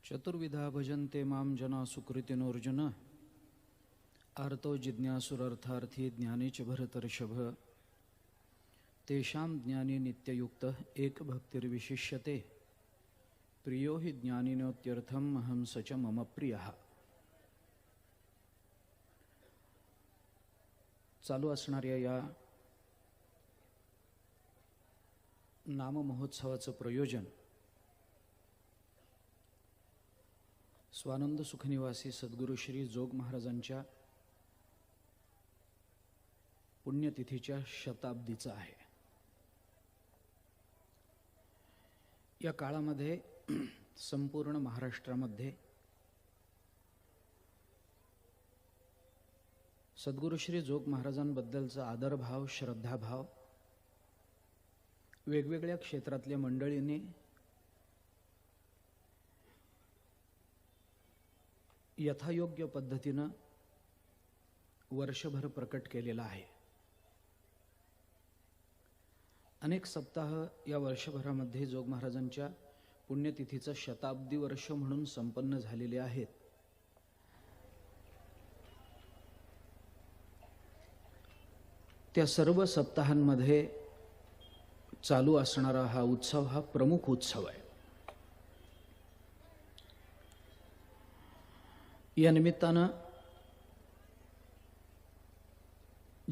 चतुर्विधा भजन्ते मां जना सुकृतिनोर्जुन आर्तो जिज्ञासुरर्थार्थी ज्ञानी च भरतर्षभ तेषां ज्ञानी नित्ययुक्तः एक भक्तिर्विशिष्यते प्रियो हि ज्ञानिनोत्यर्थम अहं स च मम प्रियः। चालू असणाऱ्या या नाममहोत्सवाचं प्रयोजन स्वानंद सुखनिवासी सद्गुरू श्री जोग महाराजांच्या पुण्यतिथीच्या शताब्दीचा आहे। या काळामध्ये संपूर्ण महाराष्ट्रामध्ये सद्गुरू श्री जोग महाराजांबद्दलचा आदरभाव श्रद्धाभाव वेगवेगळ्या क्षेत्रातल्या मंडळींनी यथायोग्य पद्धतीनं वर्षभर प्रकट केलेला आहे। अनेक सप्ताह या वर्षभरामध्ये जोग महाराजांच्या पुण्यतिथीचं शताब्दी वर्ष म्हणून संपन्न झालेले आहेत। त्या सर्व सप्ताहांमध्ये चालू असणारा हा उत्सव हा प्रमुख उत्सव आहे। या निमित्तानं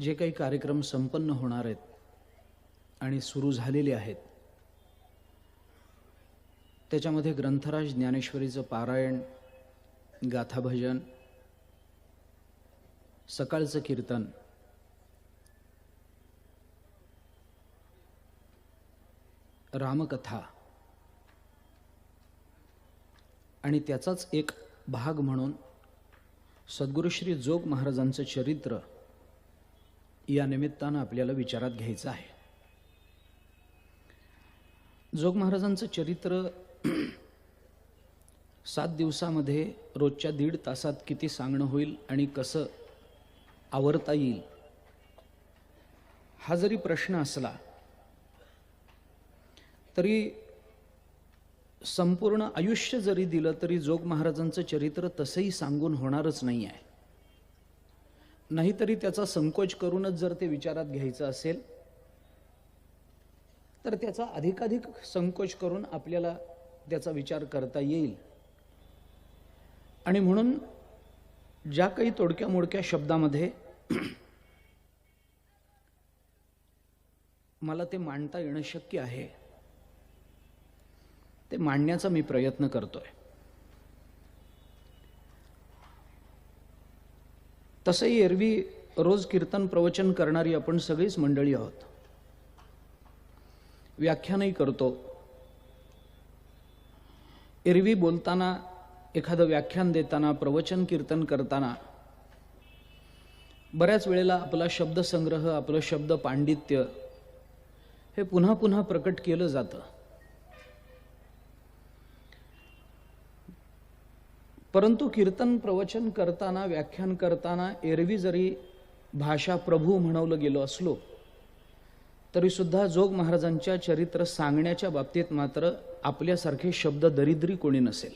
जे काही कार्यक्रम संपन्न होणार आहेत आणि सुरू झालेले आहेत त्याच्यामध्ये ग्रंथराज ज्ञानेश्वरीचं पारायण, गाथाभजन, सकाळचं कीर्तन, रामकथा आणि त्याचाच एक भाग म्हणून सद्गुरू श्री जोग महाराजांचं चरित्र या निमित्तानं आपल्याला विचारात घ्यायचं आहे। जोग महाराजांचं चरित्र 7 दिवसामध्ये रोजच्या 1.5 तासात किती सांगणं होईल आणि कसं आवरता येईल हा जरी प्रश्न असला तरी संपूर्ण आयुष्य जरी दिलं तरी जोग महाराजांचं चरित्र तसंही सांगून होणारच नाही आहे। नाहीतरी त्याचा संकोच करूनच जर ते विचारात घ्यायचं असेल तर त्याचा अधिकाधिक संकोच करून आपल्याला त्याचा विचार करता येईल। आणि म्हणून ज्या काही तोडक्या मोडक्या शब्दामध्ये मला ते मांडता येणं शक्य आहे ते मांडण्याचा मी प्रयत्न करतोय। तसंही एरवी रोज कीर्तन प्रवचन करणारी आपण सगळीच मंडळी आहोत, व्याख्यानही करतो। एरवी बोलताना, एखादं व्याख्यान देताना, प्रवचन कीर्तन करताना बऱ्याच वेळेला आपला शब्दसंग्रह, आपलं शब्द पांडित्य हे पुन्हा पुन्हा प्रकट केलं जातं। परंतु कीर्तन प्रवचन करताना, व्याख्यान करताना एरवी जरी भाषा प्रभू म्हणवलं गेलो असलो तरी सुद्धा जोग महाराजांच्या चरित्र सांगण्याच्या बाबतीत मात्र आपल्यासारखे शब्द दरिद्री कोणी नसेल।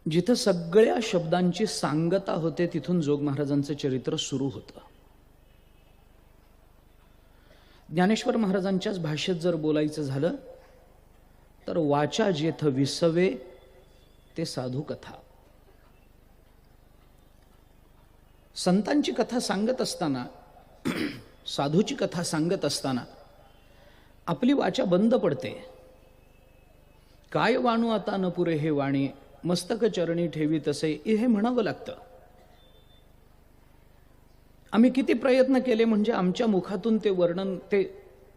जिथं सगळ्या शब्दांची सांगता होते तिथून जोग महाराजांचं चरित्र सुरू होतं। ज्ञानेश्वर महाराजांच्याच भाषेत जर बोलायचं झालं तर वाचा जेथ विसवे ते साधू कथा। संतांची कथा सांगत असताना, साधूची कथा सांगत असताना आपली वाचा बंद पडते। काय वाणू आता न पुरे हे वाणी, मस्तक चरणी ठेवी तसे हे म्हणावं लागतं। आम्ही किती प्रयत्न केले म्हणजे आमच्या मुखातून ते वर्णन, ते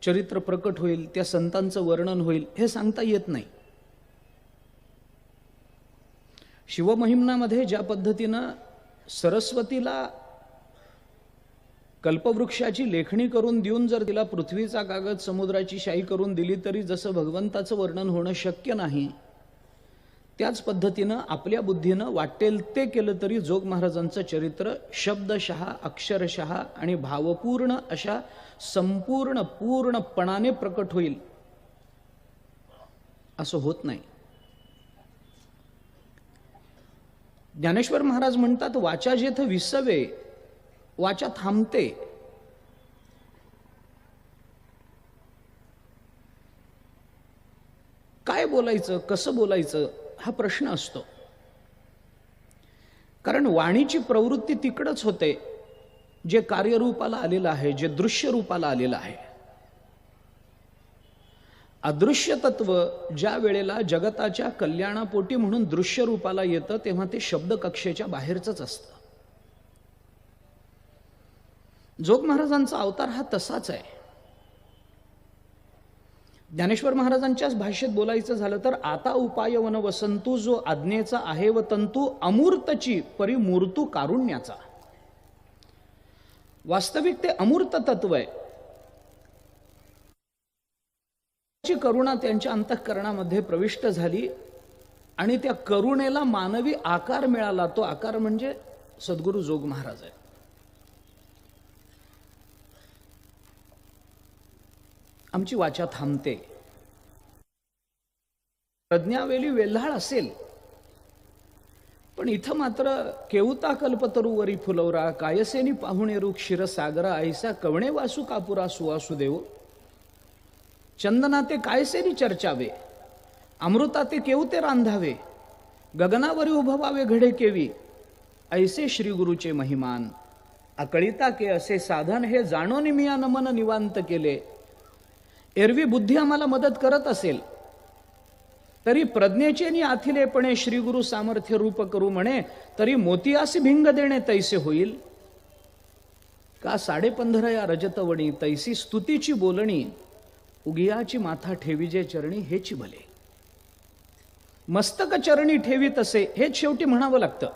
चरित्र प्रकट होईल, त्या संतांचं वर्णन होईल हे सांगता येत नाही। शिवमहिम्नामध्ये ज्या पद्धतीनं सरस्वतीला कल्पवृक्षाची लेखणी करून देऊन जर तिला पृथ्वीचा कागद, समुद्राची शाई करून दिली तरी जसं भगवंताचं वर्णन होणं शक्य नाही, त्याच पद्धतीनं आपल्या बुद्धीनं वाटेल ते केलं तरी जोग महाराजांचं चरित्र शब्दशः, अक्षरशः आणि भावपूर्ण अशा पूर्णपणाने प्रकट होईल असं होत नाही. ज्ञानेश्वर महाराज म्हणतात, वाचा जेथ विसवे वाचा थांबते. काय बोलायचं, कसं बोलायचं हा प्रश्न असतो. कारण वाणीची प्रवृत्ती तिकडच होते जे कार्यरूपाला आलेलं आहे, जे दृश्य रूपाला आलेलं आहे. अदृश्य तत्व ज्या वेळेला जगताच्या कल्याणापोटी म्हणून दृश्य रूपाला येतं तेव्हा ते शब्द कक्षेच्या बाहेरच असतं. जोग महाराजांचा अवतार हा तसाच आहे. ज्ञानेश्वर महाराजांच्याच भाषेत बोलायचं झालं तर, आता उपाय वन वसंतू जो आज्ञेचा आहे व तंतू अमूर्तची परिमूर्तू कारुण्याचा. वास्तविक ते अमूर्त तत्व आहे. करुणा त्यांच्या अंतःकरणामध्ये प्रविष्ट झाली आणि त्या करुणेला मानवी आकार मिळाला. तो आकार म्हणजे सद्गुरू जोग महाराज आहे. आमची वाचा थांबते. प्रज्ञावेली वेल्हाळ असेल, पण इथं मात्र केवता कल्पतरुवरी फुलवरा कायसेनी पाहुणेरू क्षीरसागरा ऐसा कवणे वासू कापुरा सुवासुदेव. चंदना ते कायसेनी चर्चावे अमृता ते केवते रांधावे गगनावरी उभवावे घडे केवी ऐसे श्री गुरुचे महिमान. अकळिता के असे साधन हे जाणोनी मिया नमन निवांत केले. एरवी बुद्धी आम्हाला मदत करत असेल तरी प्रज्ञेचे नि आथिलेपणे श्री गुरु सामर्थ्य रूप करू म्हणे तरी मोतियासी भिंग देणे तैसे होईल. का 15.5 या रजतवणी तैसी स्तुतीची बोलणी उगियाची माथा ठेवीजे चरणी हेची भले. मस्तक चरणी ठेवी तसे हेच शेवटी म्हणावं लागतं.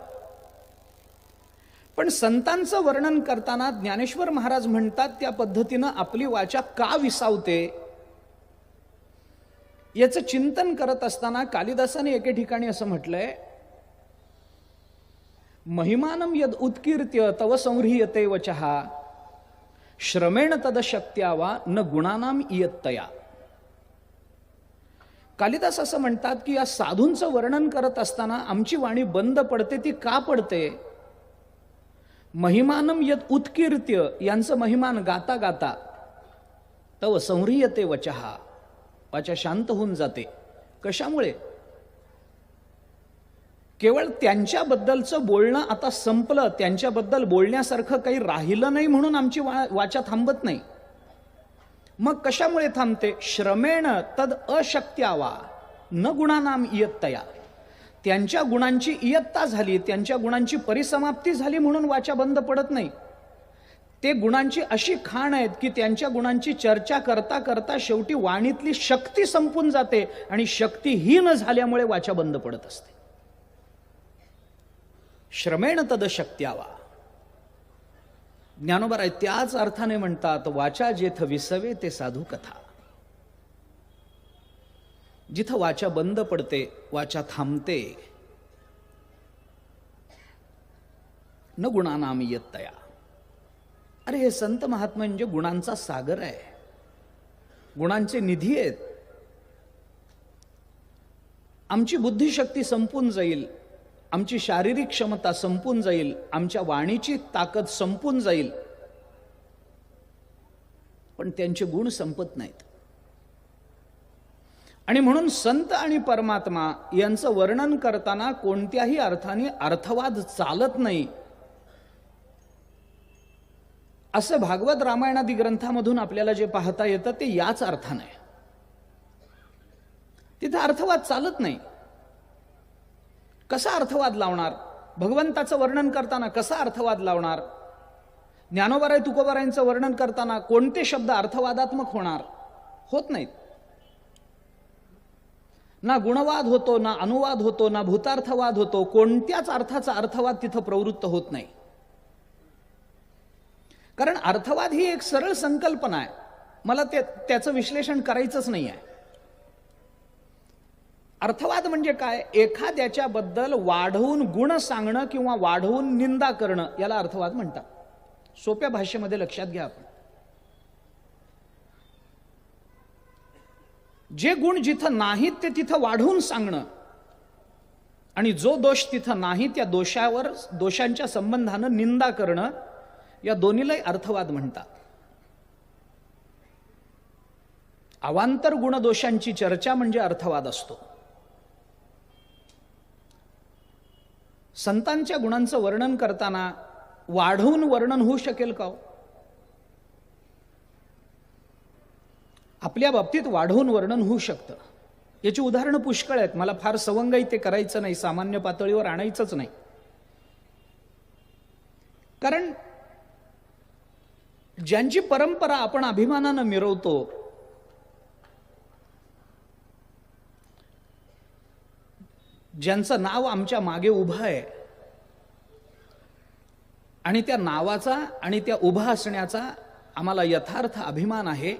पण संतांचं वर्णन करताना ज्ञानेश्वर महाराज म्हणतात त्या पद्धतीनं आपली वाचा का विसावते याचं चिंतन करत असताना कालिदासाने एके ठिकाणी असं म्हटलंय, महिमानम यद उत्कीर्त्य तव संह्रियते वचः श्रमेण तद शक्त्यावा न गुणानाम इयत्तया. कालिदास असं म्हणतात की या साधूंचं वर्णन करत असताना आमची वाणी बंद पडते. ती का पडते? महिमानम यद उत्कीर्त्य यांचं महिमान गाता गाता तव संह्रियते वचः वाचा शांत होऊन जाते. कशामुळे? केवळ त्यांच्याबद्दलचं बोलणं आता संपलं, त्यांच्याबद्दल बोलण्यासारखं काही राहिलं नाही म्हणून आमची वाचा थांबत नाही. मग कशामुळे थांबते? श्रमेण तद अशक्त्यावा न गुणानाम इयत्तया. त्यांच्या गुणांची इयत्ता झाली, त्यांच्या गुणांची परिसमाप्ती झाली म्हणून वाचा बंद पडत नाही. ते गुणांची अशी खाण आहेत की त्यांच्या गुणांची चर्चा करता करता शेवटी वाणीतली शक्ती संपून जाते आणि शक्तीहीन झाल्यामुळे वाचा बंद पडत असते. श्रमेण तद शक्त्यावा. ज्ञानोबा राय त्याच अर्थाने म्हणतात, वाचा जेथ विसवे ते साधू कथा. जिथं वाचा बंद पडते, वाचा थांबते, न गुणानाम इयत्तया. अरे हे संत महात्मा म्हणजे गुणांचा सागर आहे, गुणांचे निधी आहेत. आमची बुद्धिशक्ती संपून जाईल, आमची शारीरिक क्षमता संपून जाईल, आमच्या वाणीची ताकद संपून जाईल, पण त्यांचे गुण संपत नाहीत. आणि म्हणून संत आणि परमात्मा यांचं वर्णन करताना कोणत्याही अर्थाने अर्थवाद चालत नाही असं भागवत रामायणादी ग्रंथामधून आपल्याला जे पाहता येतं ते याच अर्थाने. तिथे अर्थवाद चालत नाही. कसा अर्थवाद लावणार? भगवंताचं वर्णन करताना कसा अर्थवाद लावणार? ज्ञानोबाराय तुकोबारायांचं वर्णन करताना कोणते शब्द अर्थवादात्मक होणार? होत नाहीत. ना गुणवाद होतो, ना अनुवाद होतो, ना भूतार्थवाद होतो. कोणत्याच अर्थाचा अर्थवाद तिथं प्रवृत्त होत नाही. कारण अर्थवाद ही एक सरळ संकल्पना आहे, मला त्याचं विश्लेषण करायचंच नाही आहे. अर्थवाद म्हणजे काय? एखाद्याच्या बद्दल वाढवून गुण सांगणं किंवा वाढवून निंदा करणं याला अर्थवाद म्हणतात. सोप्या भाषेमध्ये लक्षात घ्या. आपण जे गुण जिथं नाहीत ते तिथं वाढवून सांगणं आणि जो दोष तिथं नाही त्या दोषांच्या संबंधानं निंदा करणं, या दोन्हीलाही अर्थवाद म्हणतात. अवांतर गुणदोषांची चर्चा म्हणजे अर्थवाद असतो. संतांच्या गुणांचं वर्णन करताना वाढवून वर्णन होऊ शकेल का हो? आपल्या बाबतीत वाढवून वर्णन होऊ शकतं. याची उदाहरणं पुष्कळ आहेत. मला फार सवंगही ते करायचं नाही, सामान्य पातळीवर आणायचंच नाही. कारण ज्यांची परंपरा आपण अभिमानानं मिरवतो, ज्यांचं नाव आमच्या मागे उभं आहे आणि त्या नावाचा आणि त्या उभा असण्याचा आम्हाला यथार्थ अभिमान आहे,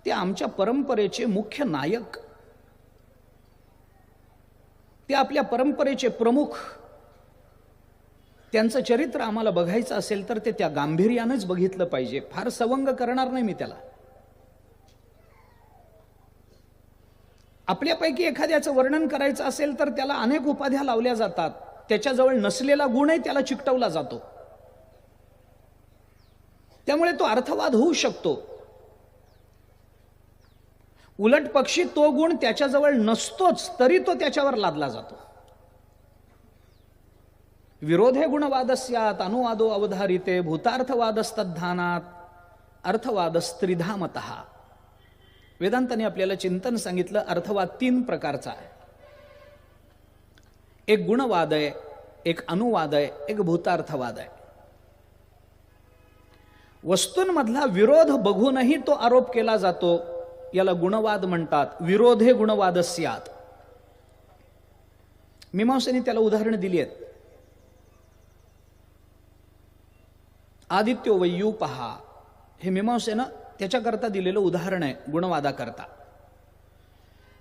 ते आमच्या परंपरेचे मुख्य नायक, ते आपल्या परंपरेचे प्रमुख, त्यांचं चरित्र आम्हाला बघायचं असेल तर ते त्या गांभीर्यानंच बघितलं पाहिजे. फार सवंग करणार नाही मी त्याला. आपल्यापैकी एखाद्याचं वर्णन करायचं असेल तर त्याला अनेक उपाध्या लावल्या जातात. त्याच्याजवळ नसलेला गुणही त्याला चिकटवला जातो. त्यामुळे तो अर्थवाद होऊ शकतो. उलट पक्षी तो गुण त्याच्याजवळ नसतोच तरी तो त्याच्यावर लादला जातो. विरोधे गुणवादस्यात अनुवादो अवधारिते भूतार्थवादस्तद्धानात अर्थवादस्त्रिधामतः. वेदांताने आपल्याला चिंतन सांगितलं. अर्थवाद 3 प्रकारचा आहे. एक गुणवाद आहे, एक अनुवाद आहे, एक भूतार्थवाद आहे. वस्तूंमधला विरोध बघूनही तो आरोप केला जातो, याला गुणवाद म्हणतात. विरोधे गुणवादस्यात. मीमांसेने त्याला उदाहरण दिली आहेत. आदित्यो वैयूपहा हे मीमांसेनं त्याच्याकरता दिलेलं उदाहरण आहे गुणवादाकरता.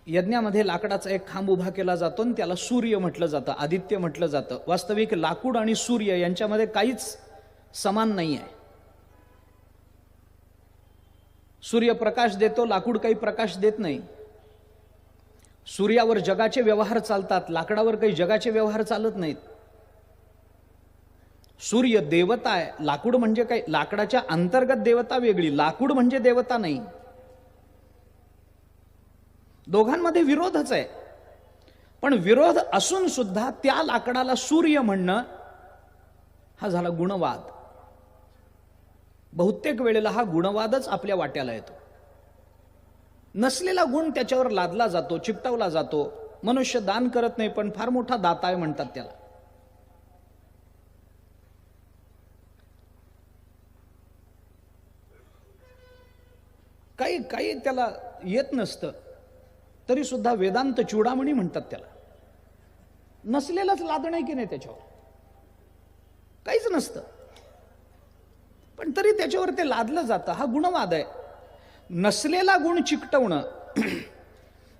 यज्ञामध्ये लाकडाचा एक खांब उभा केला जातो आणि त्याला सूर्य म्हटलं जातं, आदित्य म्हटलं जातं. वास्तविक लाकूड आणि सूर्य यांच्यामध्ये काहीच समान नाही आहे. सूर्य प्रकाश देतो, लाकूड काही प्रकाश देत नाही. सूर्यावर जगाचे व्यवहार चालतात, लाकडावर काही जगाचे व्यवहार चालत नाहीत. सूर्य देवता आहे, लाकूड म्हणजे काय, लाकडाच्या अंतर्गत देवता वेगळी, लाकूड म्हणजे देवता नाही. दोघांमध्ये विरोधच आहे. पण विरोध असून सुद्धा त्या लाकडाला सूर्य म्हणणं हा झाला गुणवाद. बहुतेक वेळेला हा गुणवादच आपल्या वाट्याला येतो. नसलेला गुण त्याच्यावर लादला जातो, चिकटवला जातो. मनुष्य दान करत नाही पण फार मोठा दाता आहे म्हणतात त्याला. काही काही त्याला येत नसतं तरी सुद्धा वेदांत चूडामणी म्हणतात त्याला. नसलेलंच लादणं आहे की नाही, त्याच्यावर काहीच नसतं पण तरी त्याच्यावर ते लादलं जातं. हा गुणवाद आहे. नसलेला गुण चिकटवणं.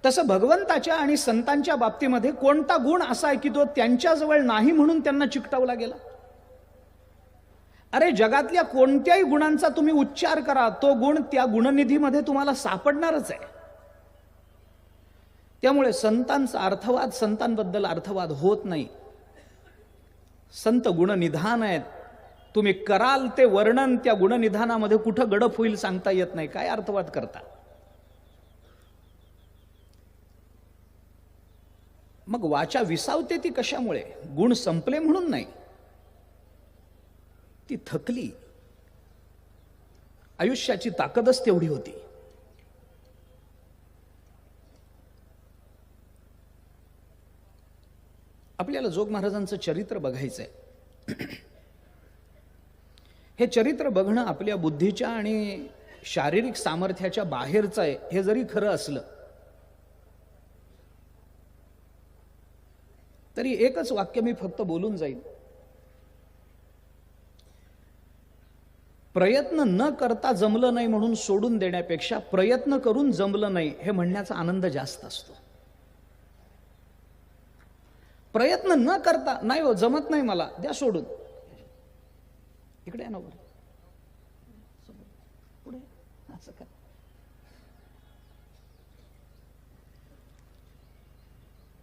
तसं भगवंताच्या आणि संतांच्या बाबतीमध्ये कोणता गुण असा आहे की तो त्यांच्याजवळ नाही म्हणून त्यांना चिकटवला गेला? अरे जगातल्या कोणत्याही गुणांचा तुम्ही उच्चार करा, तो गुण त्या गुणनिधीमध्ये तुम्हाला सापडणारच आहे. त्यामुळे संतांचा अर्थवाद, संतांबद्दल अर्थवाद होत नाही. संत गुणनिधान आहेत. तुम्ही कराल ते वर्णन त्या गुणनिधानामध्ये कुठं गडप होईल सांगता येत नाही. काय अर्थवाद करता? मग वाचा विसावते ती कशामुळे? गुण संपले म्हणून नाही, ती थकली. आयुष्याची ताकदच तेवढी होती. आपल्याला जोग महाराजांचं चरित्र बघायचंय. हे चरित्र बघणं आपल्या बुद्धीच्या आणि शारीरिक सामर्थ्याच्या बाहेरचं आहे. हे जरी खरं असलं तरी एकच वाक्य मी फक्त बोलून जाईल. प्रयत्न न करता जमलं नाही म्हणून सोडून देण्यापेक्षा प्रयत्न करून जमलं नाही हे म्हणण्याचा आनंद जास्त असतो. प्रयत्न न करता नाही हो, जमत नाही मला, द्या सोडून. इकडे ना पुढे असं कर.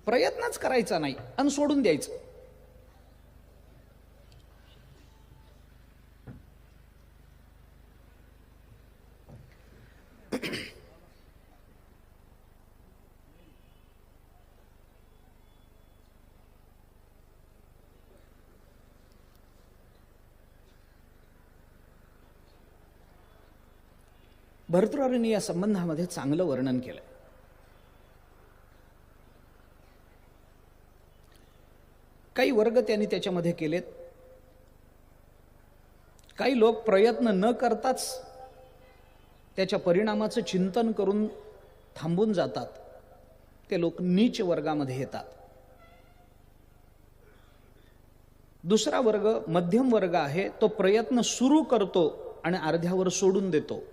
प्रयत्नच करायचा नाही आणि सोडून द्यायचं. भर्तृहरींनी या संबंधामध्ये चांगलं वर्णन केलं. काही वर्ग त्यांनी त्याच्यामध्ये केलेत. काही लोक प्रयत्न न करताच त्याच्या परिणामाचं चिंतन करून थांबून जातात. ते लोक नीच वर्गामध्ये येतात. दुसरा वर्ग मध्यम वर्ग आहे. तो प्रयत्न सुरू करतो आणि अर्ध्यावर सोडून देतो.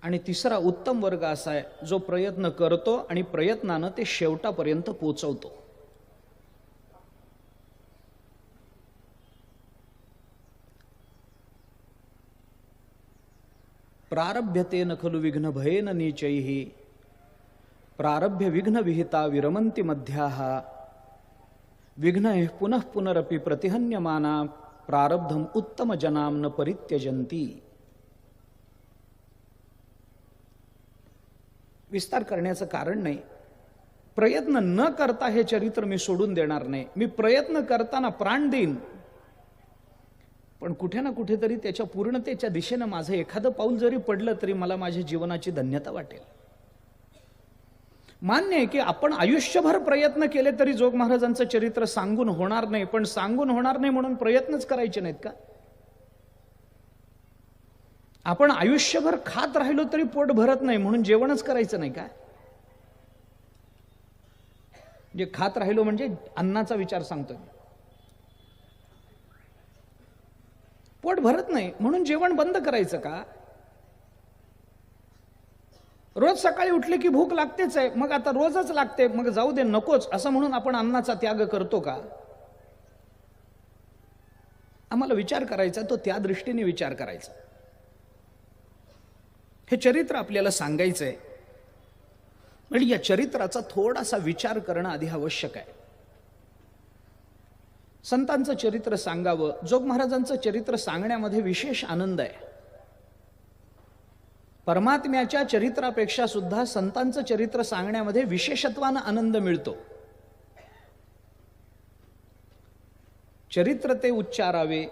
आणि तिसरा उत्तम वर्ग असा आहे जो प्रयत्न करतो आणि प्रयत्नानं ते शेवटापर्यंत पोचवतो. प्रारभ्यते न खलु विघ्न भयेन नीचैः प्रारभ्य विघ्न विहिता विरमन्ति मध्याः विघ्नैः पुनः पुनरपि प्रतिहन्यमाना प्रारब्धम उत्तम जनाम न परित्यजन्ति. विस्तार करण्याचं कारण नाही. प्रयत्न न करता हे चरित्र मी सोडून देणार नाही. मी प्रयत्न करताना प्राण देईन, पण कुठे ना कुठेतरी त्याच्या पूर्णतेच्या दिशेनं माझं एखादं पाऊल जरी पडलं तरी मला माझ्या जीवनाची धन्यता वाटेल. मान्य आहे की आपण आयुष्यभर प्रयत्न केले तरी जोग महाराजांचं चरित्र सांगून होणार नाही. पण सांगून होणार नाही म्हणून प्रयत्नच करायचे नाहीत का? आपण आयुष्यभर खात राहिलो तरी पोट भरत नाही म्हणून जेवणच करायचं नाही का? जे खात राहिलो म्हणजे अन्नाचा विचार सांगतोय. पोट भरत नाही म्हणून जेवण बंद करायचं का? रोज सकाळी उठले की भूक लागतेच आहे, मग आता रोजच लागते, मग जाऊ दे नकोच असं म्हणून आपण अन्नाचा त्याग करतो का? आम्हाला विचार करायचा तो त्या दृष्टीने विचार करायचा. हे चरित्र आपल्याला सांगायचंय म्हणजे या चरित्राचा थोडासा विचार करणं आधी आवश्यक आहे. संतांचं चरित्र सांगावं. जोग महाराजांचं चरित्र सांगण्यामध्ये विशेष आनंद आहे. परमात्म्याच्या चरित्रापेक्षा सुद्धा संतांचं चरित्र सांगण्यामध्ये विशेषत्वानं आनंद मिळतो. चरित्र ते उच्चारावे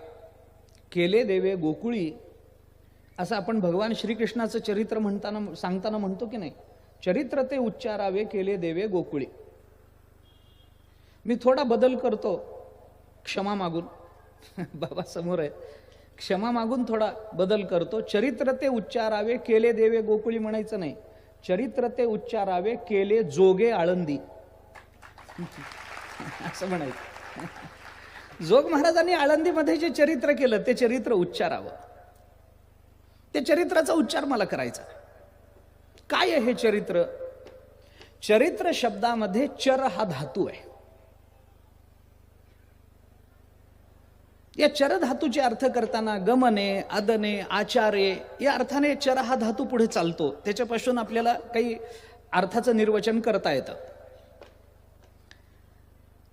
केले देवे गोकुळी असं आपण भगवान श्रीकृष्णाचं चरित्र सांगताना म्हणतो की नाही? चरित्र ते उच्चारावे केले देवे गोकुळी. मी थोडा बदल करतो क्षमा मागून. बाबा समोर आहे. क्षमा मागून थोडा बदल करतो. चरित्र ते उच्चारावे केले देवे गोकुळी म्हणायचं नाही. चरित्र ते उच्चारावे केले जोगे आळंदी असं म्हणायचं. जोग महाराजांनी आळंदीमध्ये जे चरित्र केलं ते चरित्र उच्चारावं. ते चरित्राचा उच्चार मला करायचा. काय आहे हे चरित्र? चरित्र शब्दामध्ये चर हा धातू आहे. या चर धातूचे अर्थ करताना गमने, अदने, आचारे या अर्थाने चर हा धातू पुढे चालतो. त्याच्यापासून आपल्याला काही अर्थाचं निर्वचन करता येतं.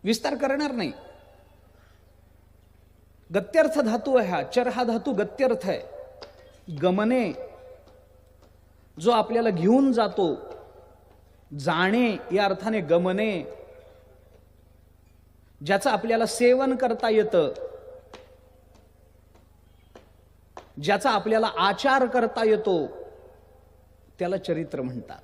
विस्तार करणार नाही. गत्यर्थ धातू आहे हा. चर हा धातू गत्यर्थ आहे. गमने जो आपल्याला घेऊन जातो, जाणे या अर्थाने गमने. ज्याचं आपल्याला सेवन करता येतं, ज्याचा आपल्याला आचार करता येतो त्याला चरित्र म्हणतात.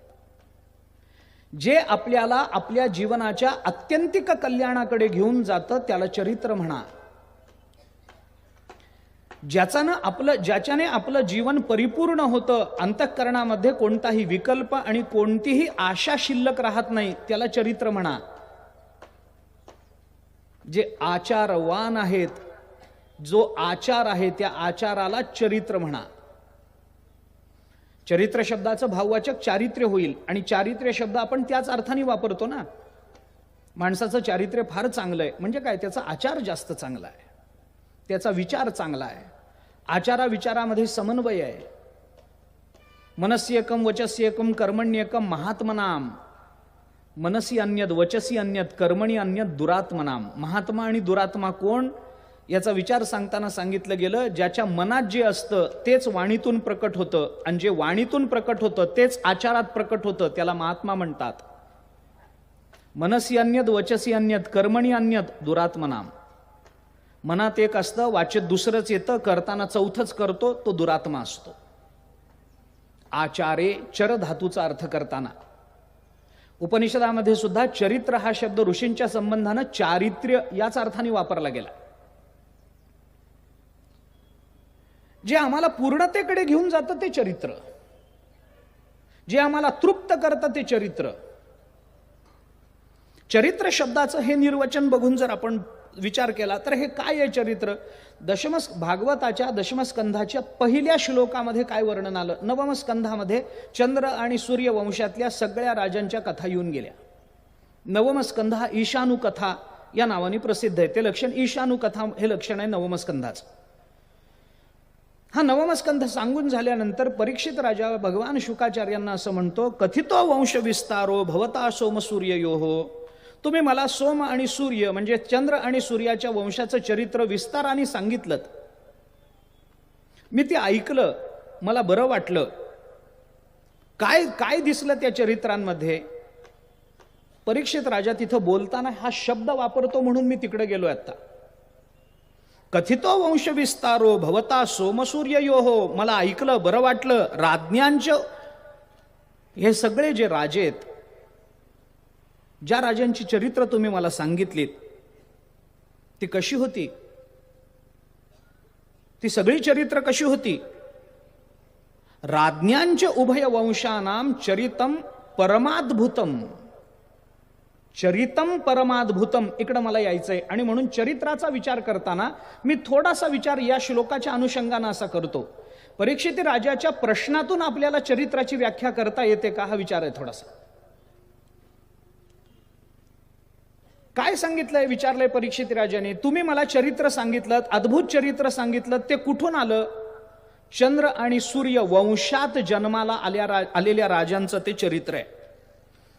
जे आपल्याला आपल्या जीवनाच्या आत्यंतिक कल्याणाकडे घेऊन जातं त्याला चरित्र म्हणा. ज्याच्याने आपलं जीवन परिपूर्ण होतं, अंतःकरणामध्ये कोणताही विकल्प आणि कोणतीही आशा शिल्लक राहत नाही त्याला चरित्र म्हणा. जे आचारवान आहेत, जो आचार आहे त्या आचाराला चरित्र म्हणा. चरित्र शब्दाचं भाववाचक चारित्र्य होईल आणि चारित्र्य शब्द आपण त्याच अर्थाने वापरतो ना. माणसाचं चारित्र्य फार चांगलं आहे म्हणजे काय? त्याचा आचार जास्त चांगला आहे, त्याचा विचार चांगला आहे, आचारा विचारामध्ये समन्वय आहे. मनस्येकम वचस्येकम कर्मण्येकम महात्मनाम. मनसी अन्यद वचसी अन्यद कर्मणी अन्यद दुरात्मनाम. महात्मा आणि दुरात्मा कोण याचा विचार सांगताना सांगितलं गेलं, ज्याच्या मनात जे असतं तेच वाणीतून प्रकट होतं आणि जे वाणीतून प्रकट होतं तेच आचारात प्रकट होतं, त्याला महात्मा म्हणतात. मनसी अन्यद वचसी अन्यद कर्मणी अन्यद दुरात्मनाम. मनात एक असतं, वाचेत दुसरंच येतं, करताना चौथंच करतो, तो दुरात्मा असतो. आचारे चर धातूचा अर्थ करताना उपनिषदामध्ये सुद्धा चरित्र हा शब्द ऋषींच्या संबंधानं चारित्र्य याच अर्थाने वापरला गेला. जे आम्हाला पूर्णतेकडे घेऊन जातं ते चरित्र, जे आम्हाला तृप्त करतं ते चरित्र. चरित्र शब्दाचं हे निर्वचन बघून जर आपण विचार केला तर हे काय आहे चरित्र? भागवताच्या दशमस्कंधाच्या पहिल्या श्लोकामध्ये काय वर्णन आलं? नवमस्कंधामध्ये चंद्र आणि सूर्य वंशातल्या सगळ्या राजांच्या कथा येऊन गेल्या. नवमस्कंध हा ईशानू कथा या नावाने प्रसिद्ध आहे. ते लक्षण ईशानू कथा हे लक्षण आहे नवमस्कंधाचं. हा नवमस्कंध सांगून झाल्यानंतर परीक्षित राजा भगवान शुकाचार्यांना असं म्हणतो, कथितो वंश विस्तारो भवता सोम सूर्ययोः. तुम्ही मला सोम आणि सूर्य म्हणजे चंद्र आणि सूर्याच्या वंशाचं चरित्र विस्ताराने सांगितलं, मी ते ऐकलं, मला बरं वाटलं. काय काय दिसलं त्या चरित्रांमध्ये? परीक्षित राजा तिथं बोलताना हा शब्द वापरतो म्हणून मी तिकडे गेलोय आता. कथितो वंश विस्तारो भवता सोमसूर्ययोः. मला ऐकलं, बरं वाटलं. राज्ञांचं हे सगळे जे राजे आहेत, ज्या राजांची चरित्र तुम्ही मला सांगितलीत ती कशी होती? ती सगळी चरित्र कशी होती? राज्ञांच उभय वंशानाम चरितम परमाद्भुतम. चरितम परमाद्भुतम इकडं मला यायचंय. आणि म्हणून चरित्राचा विचार करताना मी थोडासा विचार या श्लोकाच्या अनुषंगाने असा करतो. परीक्षित राजाच्या प्रश्नातून आपल्याला चरित्राची व्याख्या करता येते का, हा विचार आहे थोडासा. काय सांगितलंय, विचारलंय परीक्षित राजाने, तुम्ही मला चरित्र सांगितलं, अद्भुत चरित्र सांगितलं, ते कुठून आलं? चंद्र आणि सूर्य वंशात जन्माला आलेल्या राजांचं ते चरित्र आहे.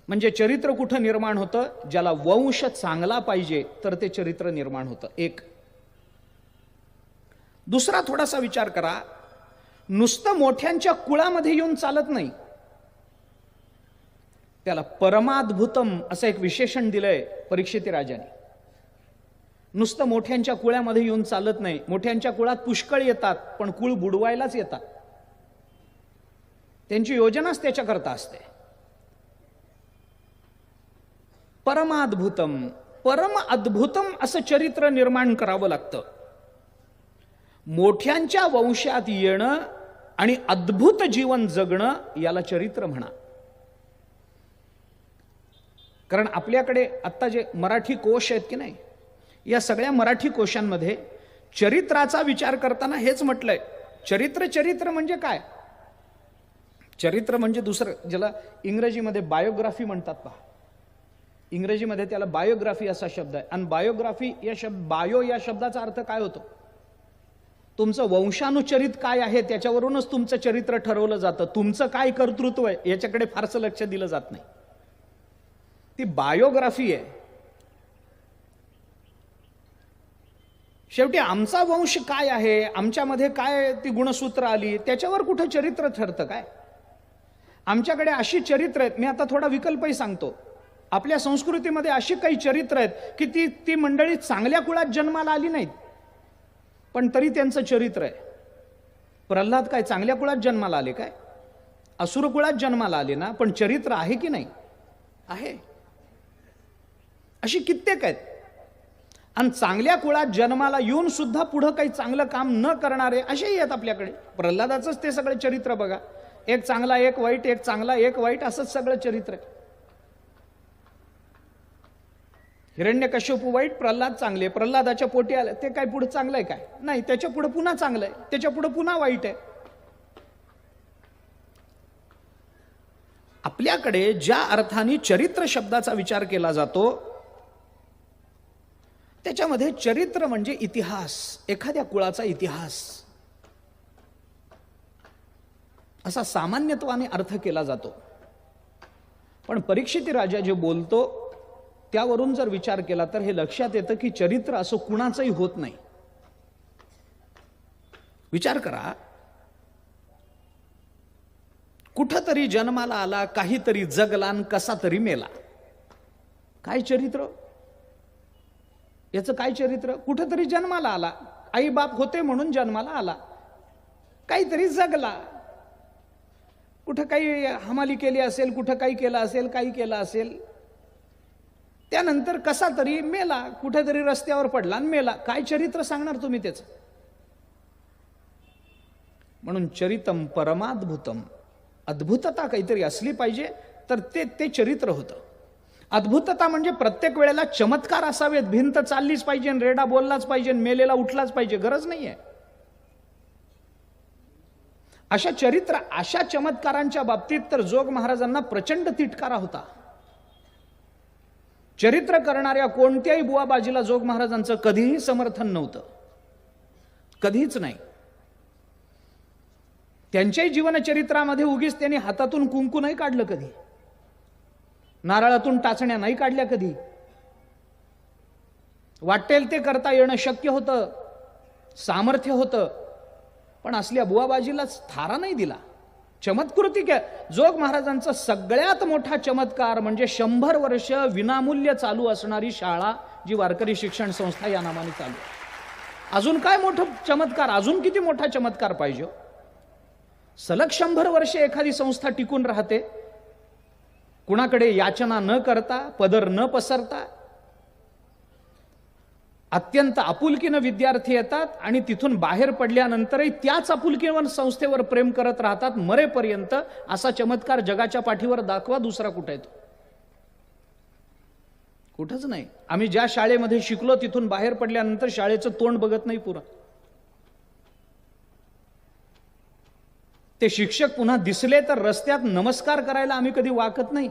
म्हणजे चरित्र कुठं निर्माण होतं? ज्याला वंश चांगला पाहिजे तर ते चरित्र निर्माण होतं. एक. दुसरा थोडासा विचार करा, नुसतं मोठ्यांच्या कुळामध्ये येऊन चालत नाही, त्याला परमाद्भुतम असं एक विशेषण दिलंय परीक्षित राजाने. नुसतं मोठ्यांच्या कुळामध्ये येऊन चालत नाही. मोठ्यांच्या कुळात पुष्कळ येतात पण कुळ बुडवायलाच येतात. त्यांची योजनाच त्याच्याकरता असते. परमाद्भुतम, परम अद्भुतम असं चरित्र निर्माण करावं लागतं. मोठ्यांच्या वंशात येणं आणि अद्भुत जीवन जगणं याला चरित्र म्हणा. कारण आपल्याकडे आत्ता जे मराठी कोश आहेत की नाही, या सगळ्या मराठी कोशांमध्ये चरित्राचा विचार करताना हेच म्हटलंय. चरित्र म्हणजे काय? चरित्र म्हणजे दुसरं, ज्याला इंग्रजीमध्ये बायोग्राफी म्हणतात पहा. इंग्रजीमध्ये त्याला बायोग्राफी असा शब्द आहे. आणि बायोग्राफी बायो या शब्दाचा अर्थ काय होतो? तुमचं वंशानुचरित काय आहे त्याच्यावरूनच तुमचं चरित्र ठरवलं जातं. तुमचं काय कर्तृत्व आहे याच्याकडे फारसं लक्ष दिलं जात नाही. ती बायोग्राफी आहे. शेवटी आमचा वंश काय आहे, आमच्यामध्ये काय ती गुणसूत्र आली, त्याच्यावर कुठं चरित्र ठरतं काय? आमच्याकडे अशी चरित्र आहेत. मी आता थोडा विकल्पही सांगतो. आपल्या संस्कृतीमध्ये अशी काही चरित्र आहेत की ती मंडळी चांगल्या कुळात जन्माला आली नाहीत पण तरी त्यांचं चरित्र आहे. प्रल्हाद काय चांगल्या कुळात जन्माला आले काय? असुर कुळात जन्माला आले ना, पण चरित्र आहे की नाही? आहे. अशी कित्येक आहेत. आणि चांगल्या कुळात जन्माला येऊन सुद्धा पुढं काही चांगलं काम न करणारे असेही आहेत आपल्याकडे. प्रल्हादाचंच ते सगळं चरित्र बघा. एक चांगला एक वाईट, एक चांगला एक वाईट, असंच सगळं चरित्र आहे. हिरण्यकश्यपू वाईट, प्रल्हाद चांगले. प्रल्हादाच्या पोटी आले ते काय पुढे चांगलं आहे काय? नाही. त्याच्या पुढे पुन्हा चांगलं आहे, त्याच्या पुढे पुन्हा वाईट आहे. आपल्याकडे ज्या अर्थाने चरित्र शब्दाचा विचार केला जातो त्याच्यामध्ये चरित्र म्हणजे इतिहास, एखाद्या कुळाचा इतिहास असा सामान्यत्वाने अर्थ केला जातो. पण परीक्षित राजा जे बोलतो त्यावरून जर विचार केला तर हे लक्षात येतं की चरित्र असं कुणाचंही होत नाही. विचार करा, कुठंतरी जन्माला आला, काहीतरी जगला, कसा तरी मेला. काय चरित्र याचं? काय चरित्र? कुठंतरी जन्माला आला, आई बाप होते म्हणून जन्माला आला, काहीतरी जगला, कुठं काही हमाली केली असेल, कुठं काही केलं असेल, काही केलं असेल, त्यानंतर कसा तरी मेला, कुठेतरी रस्त्यावर पडला आणि मेला. काय चरित्र सांगणार तुम्ही त्याचं? म्हणून चरितम परमाद्भुतम, अद्भुतता काहीतरी असली पाहिजे तर ते चरित्र होतं. अद्भुतता म्हणजे प्रत्येक वेळेला चमत्कार असावेत, भिंत चाललीच पाहिजे, रेडा बोललाच पाहिजे, मेलेला उठलाच पाहिजे, गरज नाहीये. अशा चमत्कारांच्या बाबतीत तर जोग महाराजांना प्रचंड तिटकारा होता. चरित्र करणाऱ्या कोणत्याही बुवाबाजीला जोग महाराजांचं कधीही समर्थन नव्हतं, कधीच नाही. त्यांच्याही जीवनचरित्रामध्ये उगीच त्यांनी हातातून कुंकू नाही काढलं कधी, नारळातून टाचण्या नाही काढल्या कधी. वाटेल ते करता येणं शक्य होतं, सामर्थ्य होतं, पण असल्या बुवाबाजीलाच थारा नाही दिला. चमत्कृतिक जोग महाराजांचा सगळ्यात मोठा चमत्कार म्हणजे 100 वर्ष विनामूल्य चालू असणारी शाळा, जी वारकरी शिक्षण संस्था या नामाने चालू आहे. अजून काय मोठं चमत्कार, अजून किती मोठा चमत्कार पाहिजे? सलग 100 वर्ष एखादी संस्था टिकून राहते, कुणाकडे याचना न करता, पदर न पसरता, अत्यंत आपुलकीनं विद्यार्थी येतात आणि तिथून बाहेर पडल्यानंतरही त्याच आपुलकीवर संस्थेवर प्रेम करत राहतात मरेपर्यंत. असा चमत्कार जगाच्या पाठीवर दाखवा, दुसरा कुठे येतो? कुठंच नाही. आम्ही ज्या शाळेमध्ये शिकलो तिथून बाहेर पडल्यानंतर शाळेचं तोंड बघत नाही पुरा. ते शिक्षक पुन्हा दिसले तर रस्त्यात नमस्कार करायला आम्ही कधी वाकत नाही.